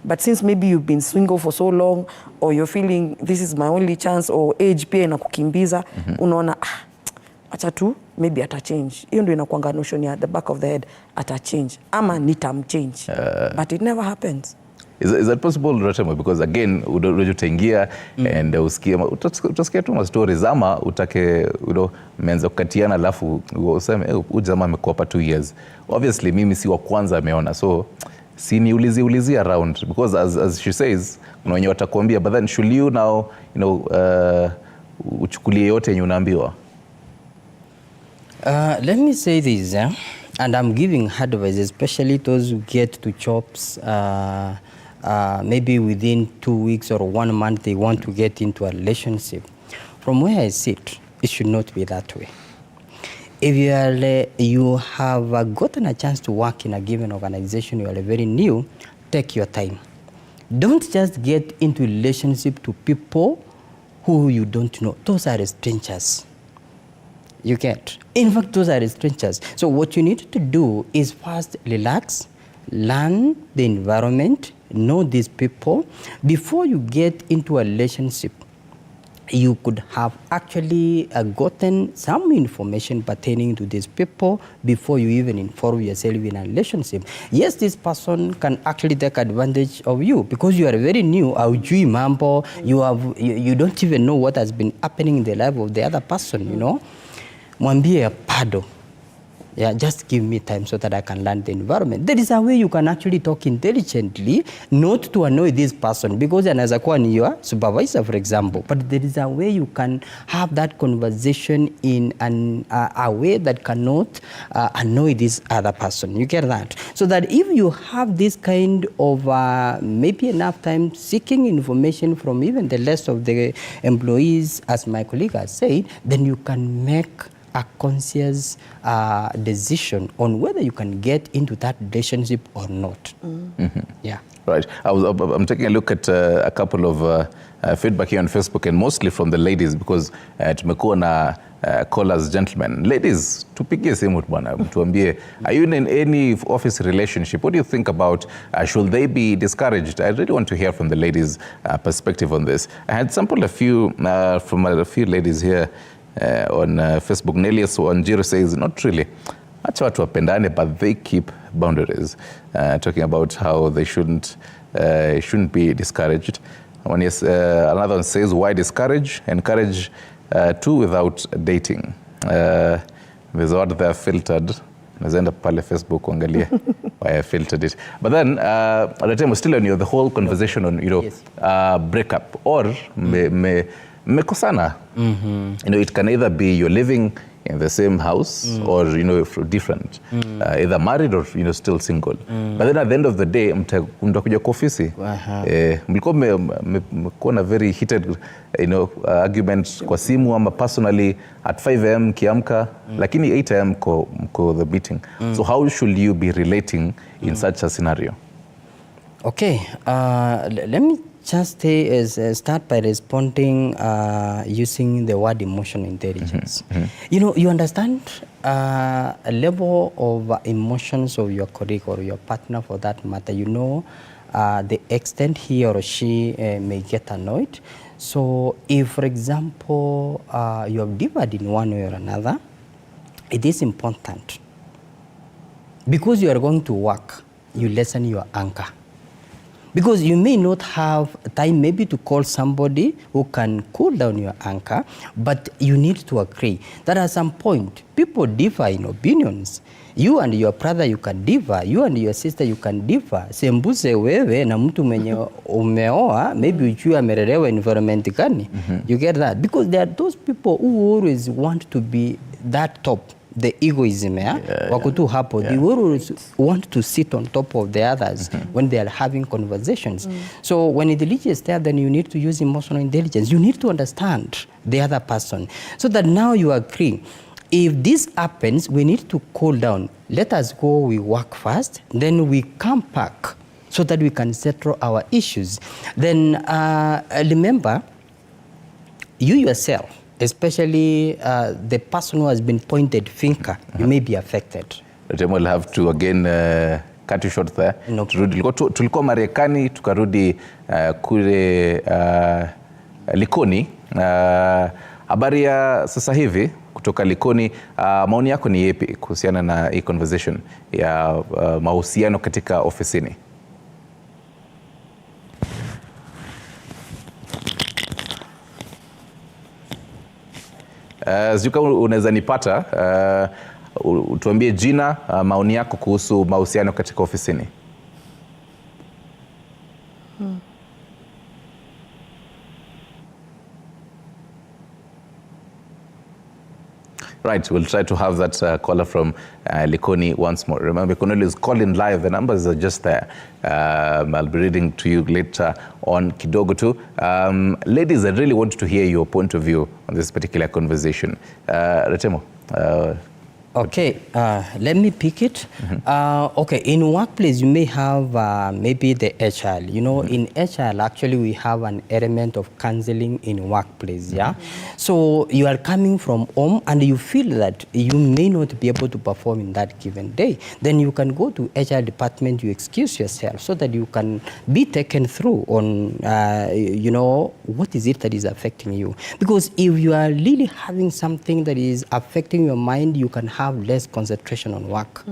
Speaker 11: But since maybe you've been single for so long, or you're feeling this is my only chance, or age pia inakukimbiza, unaona acha tu maybe ata change. Hiyo ndio inakuanga notion ya the back of the head, ata change ama nitamchange. But it never happens.
Speaker 1: Is that possible, Ratemo? Because again, utaingia and utasikia tu ma stories ama utake mmeanza kukatiana alafu useme huyu jamaa amekuwa hapa 2 years. Obviously mimi si wa kwanza ameona, so si niulizi around, because as she says, kuna wenye watakuambia, but then should you now uchukulie yote yenye unaambiwa?
Speaker 2: Let me say this, and I'm giving advice, especially those who get to jobs maybe within 2 weeks or 1 month they want to get into a relationship. From where I sit, it should not be that way. if you have gotten a chance to work in a given organization, you are very new, take your time. Don't just get into relationship to people who you don't know. Those are strangers. You get? In fact, those are strangers. So what you need to do is first relax, learn the environment, know these people. Before you get into a relationship, you could have actually gotten some information pertaining to these people before you even involve yourself in a relationship. Yes, this person can actually take advantage of you because you are very new. Aujui mambo, you don't even know what has been happening in the life of the other person, you know. Mwambie pado. Yeah, just give me time so that I can learn the environment. There is a way you can actually talk intelligently, not to annoy this person, because anaweza kuwa ni your supervisor, for example. But there is a way you can have that conversation in a way that cannot annoy this other person. You get that? So that if you have this kind of maybe enough time seeking information from even the rest of the employees, as my colleague has said, then you can make a conscious decision on whether you can get into that relationship or not. Yeah.
Speaker 1: Right. I'm taking a look at a couple of feedback here on Facebook, and mostly from the ladies, because tumekuwa na callers, gentlemen. Ladies, tupigie simu bwana, tuambie, are you in any office relationship? What do you think about, should they be discouraged? I really want to hear from the ladies' perspective on this. I had sampled a few from a few ladies here on Facebook. Nelius Wanjiru says, not really. Acha watu wapendane, but they keep boundaries. Talking about how they shouldn't be discouraged. Another one says, why discourage? Encourage two without dating. There's a word there, filtered. Nazaenda pale Facebook kuangalia why I filtered it. But then, at the time, we're still on the whole conversation on, yes, breakup or mekosana. You know, it can either be you're living in the same house or, you know, different, either married or, you know, still single. But then at the end of the day, mtakuja kwa ofisi. Mlikuwa mmekuwa na very heated, you know, argument kwa simu ama personally at 5 am kiamka, lakini 8 am mko the meeting. So how should you be relating in such a scenario?
Speaker 2: Okay, let me just start by responding using the word emotional intelligence. You know, you understand a level of emotions of your colleague or your partner for that matter. You know the extent he or she may get annoyed. So if, for example, you have differed in one way or another, it is important. Because you are going to work, you lessen your anger. Because you may not have time maybe to call somebody who can cool down your anger, but you need to agree that at some point, people differ in opinions. You and your brother, you can differ. You and your sister, you can differ. Sembuse wewe na mtu mwenye umeoa, maybe ujue amelelewa environment gani. You get that? Because there are those people who always want to be that top. The egoism, wako tu hapo. They always want to sit on top of the others when they are having conversations. So when it reaches there, then you need to use emotional intelligence. You need to understand the other person so that now you agree. If this happens, we need to cool down. Let us go, we work first, then we come back so that we can settle our issues. Then remember, you yourself, especially the person who has been pointed finger, you may be affected.
Speaker 1: We'll have to again cut you short there.
Speaker 2: No.
Speaker 1: Tulikuwa Marekani, tukarudi kule Likoni. Habari ya sasa hivi kutoka Likoni, maoni yako ni yepi kuhusiana na hii conversation ya mahusiano katika ofisini? Zuka, unaweza nipata, tuambie jina, maoni yako kuhusu mahusiano katika ofisini. Right, we'll try to have that caller from Likoni once more. Remember, you can always call in live. The numbers are just there. I'll be reading to you later on kidogo tu. Ladies, I really want to hear your point of view on this particular conversation. Retemo,
Speaker 2: Okay, let me pick it. Okay, in workplace, you may have maybe the HR. You know, in HR, actually, we have an element of counseling in workplace, yeah? So you are coming from home and you feel that you may not be able to perform in that given day. Then you can go to HR department, you excuse yourself so that you can be taken through on, you know, what is it that is affecting you. Because if you are really having something that is affecting your mind, you can have less concentration on work.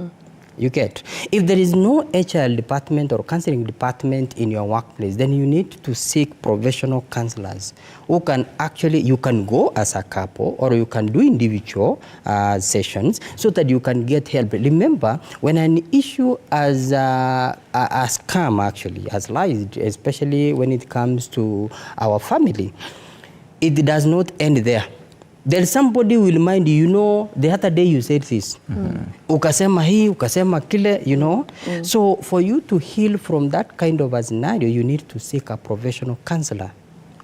Speaker 2: You get. If there is no HR department or counseling department in your workplace, then you need to seek professional counselors who can actually, you can go as a couple or you can do individual sessions so that you can get help. Remember, when an issue as scam actually, as lies, especially when it comes to our family, it does not end there. Then somebody will remind you, you know, the other day you said this. Ukasema hii, ukasema kile, you know. So for you to heal from that kind of a scenario, you need to seek a professional counselor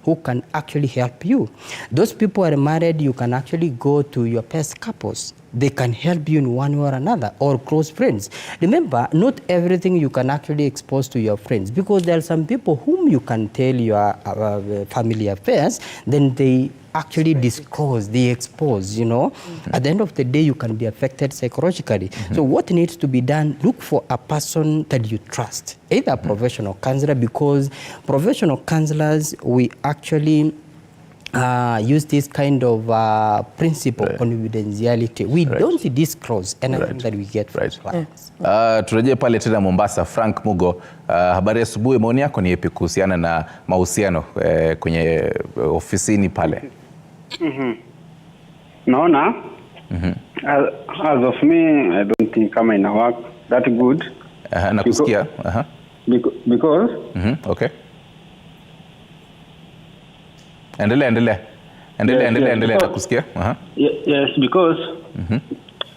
Speaker 2: who can actually help you. Those people are married, you can actually go to your past couples. They can help you in one way or another, or close friends. Remember, not everything you can actually expose to your friends, because there are some people whom you can tell your family affairs, then they actually disclose, they expose, you know. At the end of the day, you can be affected psychologically. So what needs to be done, look for a person that you trust, either a professional counselor, because professional counselors, we actually use this kind of principle, confidentiality. We don't disclose anything that we get from clients.
Speaker 1: Turejee pale tena Mombasa. Frank Mugo, habari asubuhi. Maoni yako ni yapi kuhusiana na mahusiano kwenye ofisini pale?
Speaker 12: Naona as of me, I don't think kama ina work that good.
Speaker 1: Nakusikia.
Speaker 12: Because
Speaker 1: okay. Endelea nakusikia.
Speaker 12: Yes, because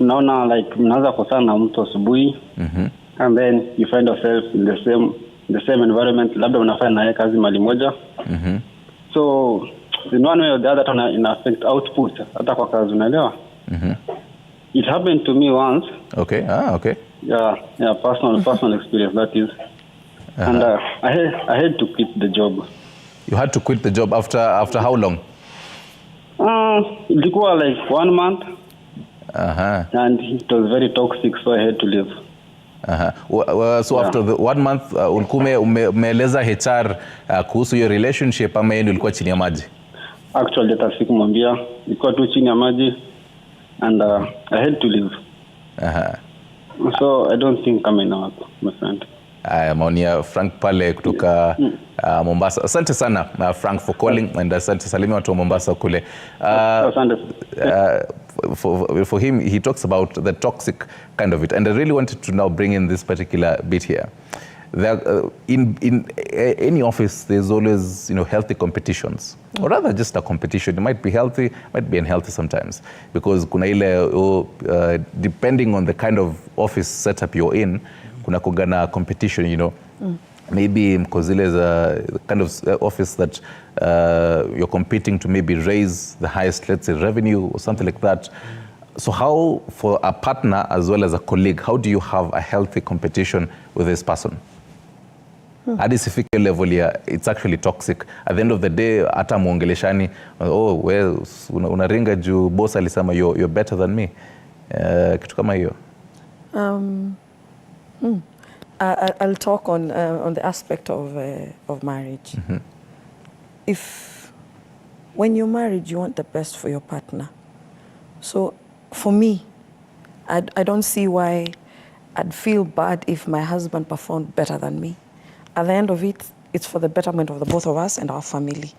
Speaker 12: naona like mnaanza kukosana na mtu asubuhi and then you find yourself in the same environment, labda unafanya naye kazi mali moja. So in one way or the other ina affect output hata kwa kazi, unaelewa? It happened to me once.
Speaker 1: Okay. Okay.
Speaker 12: Yeah, personal experience that is. And I had to quit the job.
Speaker 1: You had to quit the job after how long?
Speaker 12: Ilikuwa like 1 month. And it was very toxic, so I had to leave.
Speaker 1: So after the 1 month, ulikuwa umeeleza HR kuhusu your relationship ama yeye ulikuwa chini ya maji?
Speaker 12: Actually, hata sikumwambia, ilikuwa tu chini ya maji and I had to leave. So I don't think I'm enough, my friend.
Speaker 1: Maoni ya Frank pale kutoka Mombasa. Asante sana Frank for calling, and asante salimia watu wa Mombasa kule. For him, he talks about the toxic kind of it, and I really wanted to now bring in this particular bit here. There, in any office, there's always, you know, healthy competitions, or rather just a competition. It might be healthy, might be unhealthy sometimes, because kuna ile depending on the kind of office setup you're in, kuna kugana competition, you know. Maybe Mkozile is a kind of office that you're competing to maybe raise the highest, let's say, revenue or something like that. So how, for a partner as well as a colleague, how do you have a healthy competition with this person? Hadi sifike level ya it's actually toxic. At the end of the day, hata muongeleshani, oh, well, unaringa juu boss alisema you're better than me. Kitu kama hiyo.
Speaker 11: I'll talk on the aspect of marriage. If when you're married, you want the best for your partner. So for me, I don't see why I'd feel bad if my husband performed better than me. At the end of it, it's for the betterment of the both of us and our family.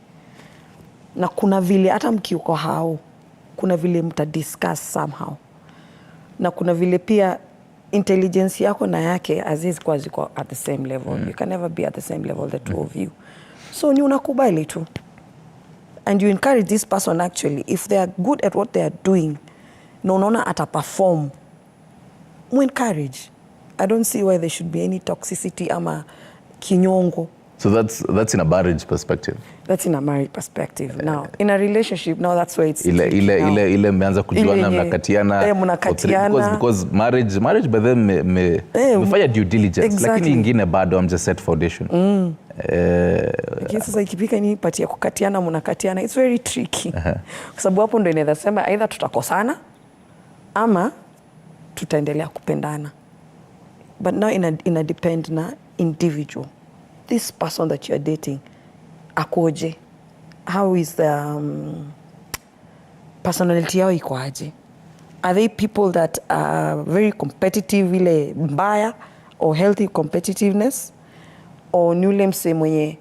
Speaker 11: Na kuna vile hata mkiuko hao, kuna vile mtadiscuss somehow. Na kuna vile pia intelligence yako na yake azizi kwa ziko at the same level. You can never be at the same level, the two of you. So ni unakubali tu. And you encourage this person actually, if they are good at what they are doing, na unaona ataperform, mu encourage. I don't see why there should be any toxicity ama kinyongo.
Speaker 1: So that's in a marriage perspective.
Speaker 11: That's in a marriage perspective. Now, in a relationship, now that's where it's
Speaker 1: ile mmeanza kujuana, mnakatiana. Because marriage by them mefanya due diligence, lakini ingine bado hamja set foundation.
Speaker 11: Lakini sasa ikipika ni pati ya kukatiana, mnakatiana, it's very tricky. Kwa sababu hapo ndio inaweza sema either tutakosana ama tutaendelea kupendana. But now ina depend na individual. This person that you are dating, akoje? How is the personality yao iko aje? Are they people that are very competitive, ile mbaya, or healthy competitiveness? Or ni ule mse mwenye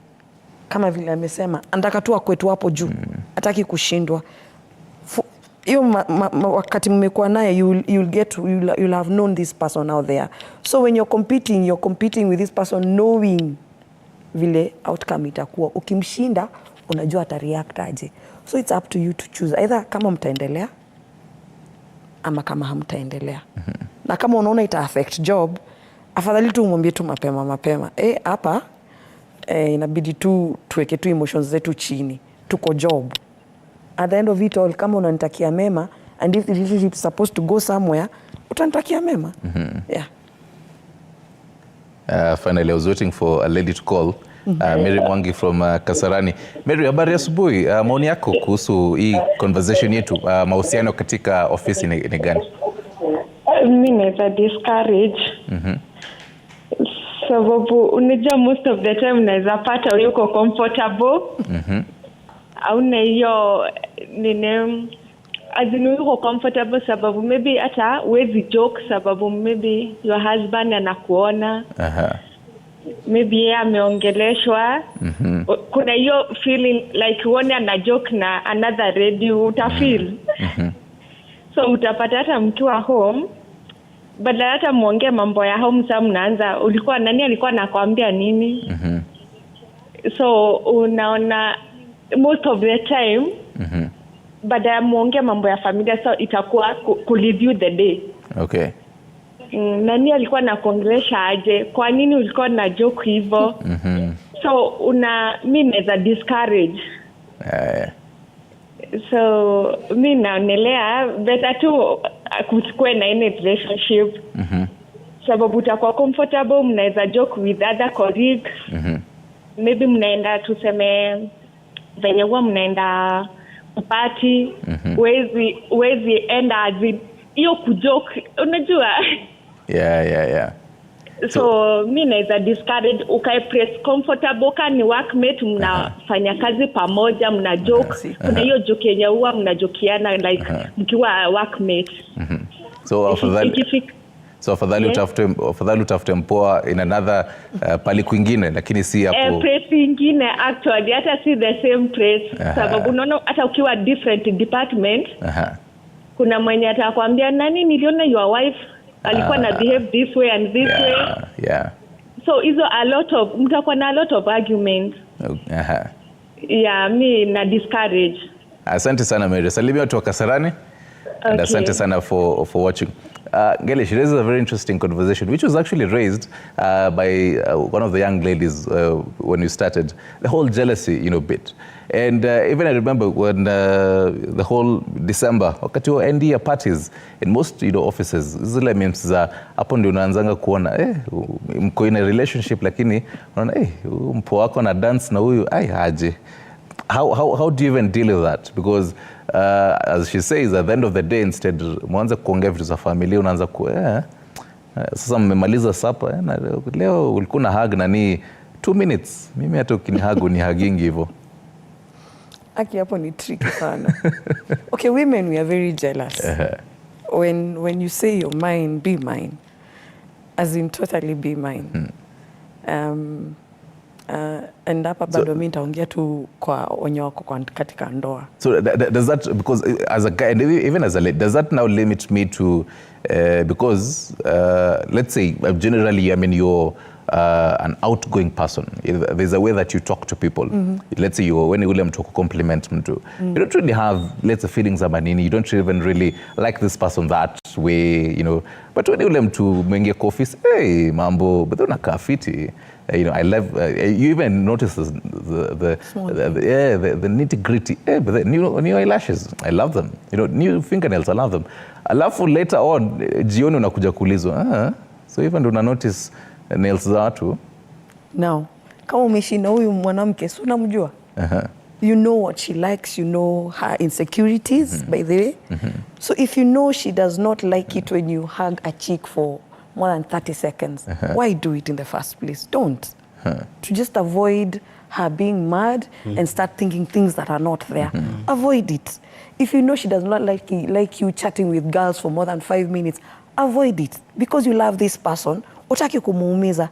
Speaker 11: kama vile amesema anataka tu akwetu hapo juu, hataki kushindwa. Hiyo wakati mmekuwa naye, you'll have known this person out there. So when you're competing with this person knowing vile outcome itakuwa. Ukimshinda unajua atareact aje. So it's up to you to choose either kama mtaendelea ama kama hamtaendelea. Na kama unaona ita affect job, afadhali tu umwambie tu mapema. Hapa inabidi tu tuweke tu emotions zetu chini. Tuko job. At the end of it all, kama unanitakia mema, and if the relationship is supposed to go somewhere, utanitakia mema. Yeah.
Speaker 1: Finally, I was waiting for a lady to call. Mary Mwangi from Kasarani. Mary, habari asubuhi. Maoni yako kuhusu hii conversation yetu, mahusiano katika ofisi ni gani?
Speaker 13: Mimi naweza discourage. Sababu unajua most of the time unaweza pata yuko comfortable. Hauna hiyo yuko comfortable sababu maybe hata wezi joke sababu maybe your husband anakuona. Maybe yeye ameongeleshwa. Kuna hiyo feeling like uone ana joke na another radio utafeel. So utapata hata mkiwa home, badala hata muongee mambo ya home, sasa mnaanza nani alikuwa anakuambia nini? So unaona most of the time badala muongee mambo ya familia, so itakuwa ku-review the day.
Speaker 1: Okay.
Speaker 13: Nani alikuwa anakuongelesha aje? Kwa nini ulikuwa na joke hivyo? So mimi naweza discourage. So mimi naonelea better tu kuchukua na ile relationship. Sababu utakuwa comfortable, mnaweza joke with other colleagues. Maybe mnaenda tuseme venye huwa mnaenda party. Wezi enda hiyo kujoke, unajua? Yeah. So mimi naweza discourage, ukae press comfortable, kani workmate, mnafanya kazi pamoja, mna joke. Kuna hiyo joke yenye huwa mnajokiana like mkiwa workmate.
Speaker 1: So afadhali utafute mpoa in another pali kwingine, lakini si hapo.
Speaker 13: Place ingine actually, hata si the same place. Sababu unaona hata ukiwa different department, kuna mwenye atakwambia nani niliona your wife alikuwa na behave this way and this way.
Speaker 1: Yeah.
Speaker 13: So hizo mtakuwa na a lot of arguments. Yeah, me na discourage.
Speaker 1: Asante sana Mary. Salimia watu wa Kasarani. And asante sana for watching. Gele, she raises a very interesting conversation, which was actually raised by one of the young ladies when we started, the whole jealousy, bit. And even I remember when the whole December, wakati wa end year parties in most offices, zile memes za hapo ndio unaanzanga kuona mko in a relationship, lakini unaona mpo wako na dance na huyu haje. How do you even deal with that? Because as she says, at the end of the day, instead mwanze kuongea vitu za familia, unaanza sasa mmemaliza sapa na leo ulikuwa na hug nani 2 minutes. Mimi hata ukinihug ni hugingi hivyo.
Speaker 11: Aki hapo ni tricky sana. Okay, women, we are very jealous. When you say you're mine, be mine. As in totally be mine. And hapa bado mimi nitaongea tu kwa wenye wako katika ndoa.
Speaker 1: So does that, because as a guy and even as a lady, does that now limit me to because let's say generally you're an outgoing person. There's a way that you talk to people. Let's say when you mtu compliment mtu, you don't really have feelings about nini. You don't even really like this person that way, But when you mtu mwingie kwa office, mambo, but unakaa fiti. You know, I love. You even notice the nitty gritty. But the new eyelashes, I love them. You know, new fingernails, I love them. Alafu later on, jioni unakuja kuulizwa, so even una notice nails za watu.
Speaker 11: Now, kama umeishi na huyu mwanamke, si unamjua? You know what she likes, you know her insecurities, by the way. So if you know she does not like it when you hug a cheek for more than 30 seconds, why do it in the first place? Don't. To just avoid her being mad and start thinking things that are not there. Avoid it. If you know she does not like you chatting with girls for more than 5 minutes, avoid it. Because you love this person, utaki kumuumiza.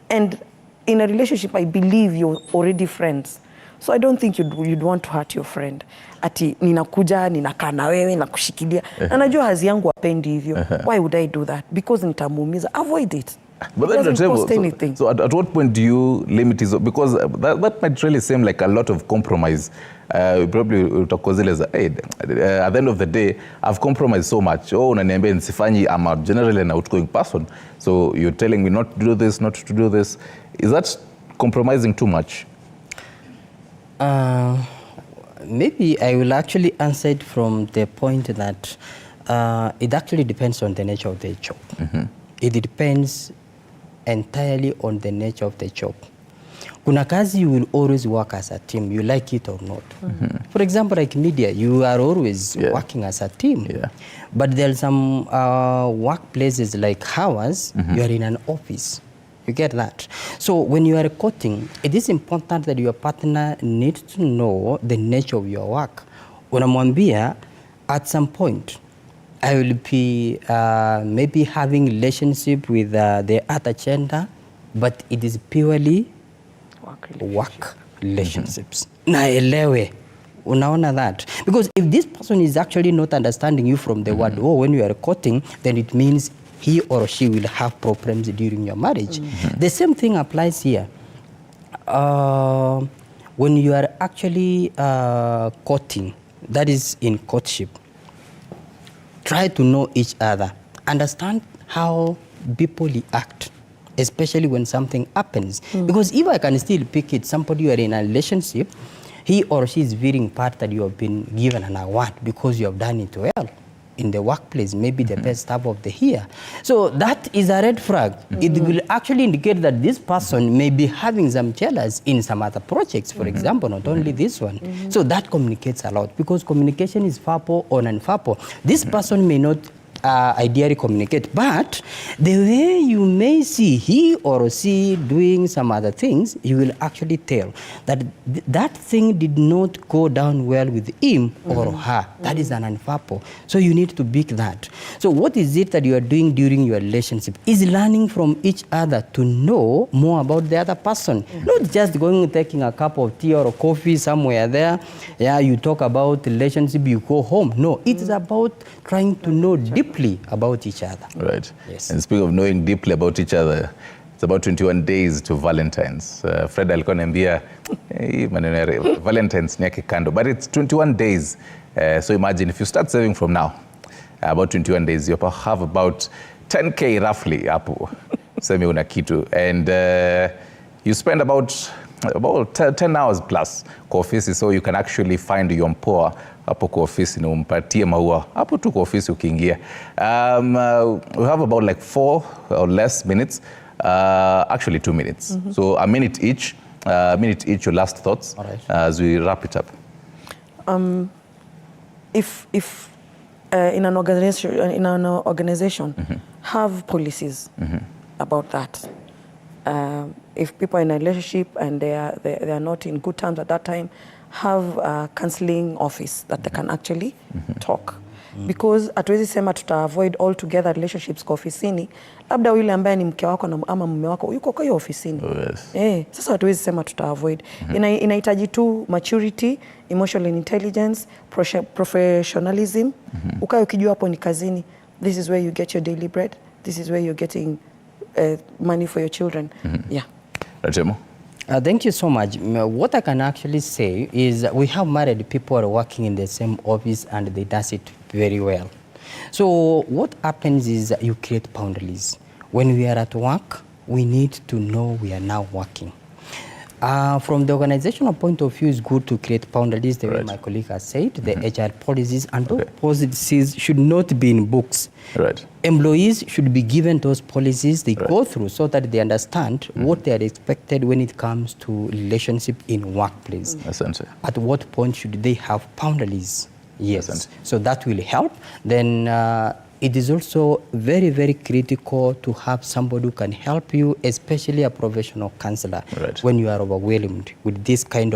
Speaker 11: And in a relationship, I believe you're already friends. So I don't think you'd want to hurt your friend. Ati ninakuja, ninakaa na wewe, nakushikilia. Na najua hazi yangu hapendi hivyo. Why would I do that? Because nitamuumiza. Avoid it.
Speaker 1: But
Speaker 11: it doesn't cost anything.
Speaker 1: So at what point do you limit it? Because that might really seem like a lot of compromise. Probably utakozileza, hey, at the end of the day, I've compromised so much. Unaniambia nisifanyi, I'm a generally an outgoing person. So you're telling me not to do this, not to do this. Is that compromising too much?
Speaker 2: Maybe I will actually answer it from the point that it actually depends on the nature of the job. It depends entirely on the nature of the job. Kuna kazi you will always work as a team, you like it or not. For example, like media, you are always working as a team. But there are some workplaces like ours, you are in an office. You get that? So when you are recording, it is important that your partner needs to know the nature of your work. Unamwambia, at some point, I will be maybe having relationship with the other gender, but it is purely work relationships. Naelewe. Unaona that? Because if this person is actually not understanding you from the word, when you are recording, then it means he or she will have problems during your marriage. The same thing applies here. When you are actually courting, that is in courtship, try to know each other. Understand how people act, especially when something happens. Because if I can still pick it, somebody you are in a relationship, he or she is feeling part that you have been given an award because you have done it well in the workplace, maybe the best staff of the year. So that is a red flag. It will actually indicate that this person may be having some jealous in some other projects, for example, not only this one. So that communicates a lot, because communication is verbal or non-verbal. This person may not ideally communicate, but the way you may see he or she doing some other things, you will actually tell that that thing did not go down well with him or her. That is an unfaithful. So you need to pick that. So what is it that you are doing during your relationship? Is learning from each other to know more about the other person. Not just going and taking a cup of tea or coffee somewhere there. Yeah, you talk about relationship, you go home. No, it is about trying to know deeply about each other.
Speaker 1: Right.
Speaker 2: Yes.
Speaker 1: And speaking of knowing deeply about each other, it's about 21 days to Valentine's. Fred alikuwa niambia maneno ya Valentine's ni yake kando, but it's 21 days. So imagine if you start saving from now, about 21 days, you have about 10K roughly hapo. Semi una kitu. And you spend about 10 hours plus kwa ofisi, so you can actually find your mpoa hapo kwa ofisi na umpatie maua hapo tu kwa ofisi ukiingia. We have about like 4 or less minutes, actually 2 minutes. So a minute each, your last thoughts as we wrap it up.
Speaker 11: If in an organization, have policies about that. If people are in a relationship and they are not in good terms at that time, have a counseling office that they can actually talk. Because hatuwezi sema tuta avoid altogether relationships kwa ofisini, labda yule ambaye ni mke wako ama mume wako yuko kwa hiyo ofisini. Sasa hatuwezi sema tuta avoid. Inahitaji tu maturity, emotional intelligence, professionalism. Ukae ukijua hapo ni kazini. This is where you get your daily bread. This is where you're getting money for your children. Yeah.
Speaker 1: Rajemo?
Speaker 2: Thank you so much. What I can actually say is we have married people working in the same office and they does it very well. So what happens is you create boundaries. When we are at work, we need to know we are now working. From the organizational point of view, it's good to create boundaries, the way my colleague has said, the agile policies, and those policies should not be in books.
Speaker 1: Right.
Speaker 2: Employees should be given those policies they go through so that they understand what they are expected when it comes to relationship in workplace.
Speaker 1: Essentially.
Speaker 2: At what point should they have boundaries? Yes. So that will help. Then it is also very, very critical to have somebody who can help you, especially a professional counselor, when you are overwhelmed with this kind of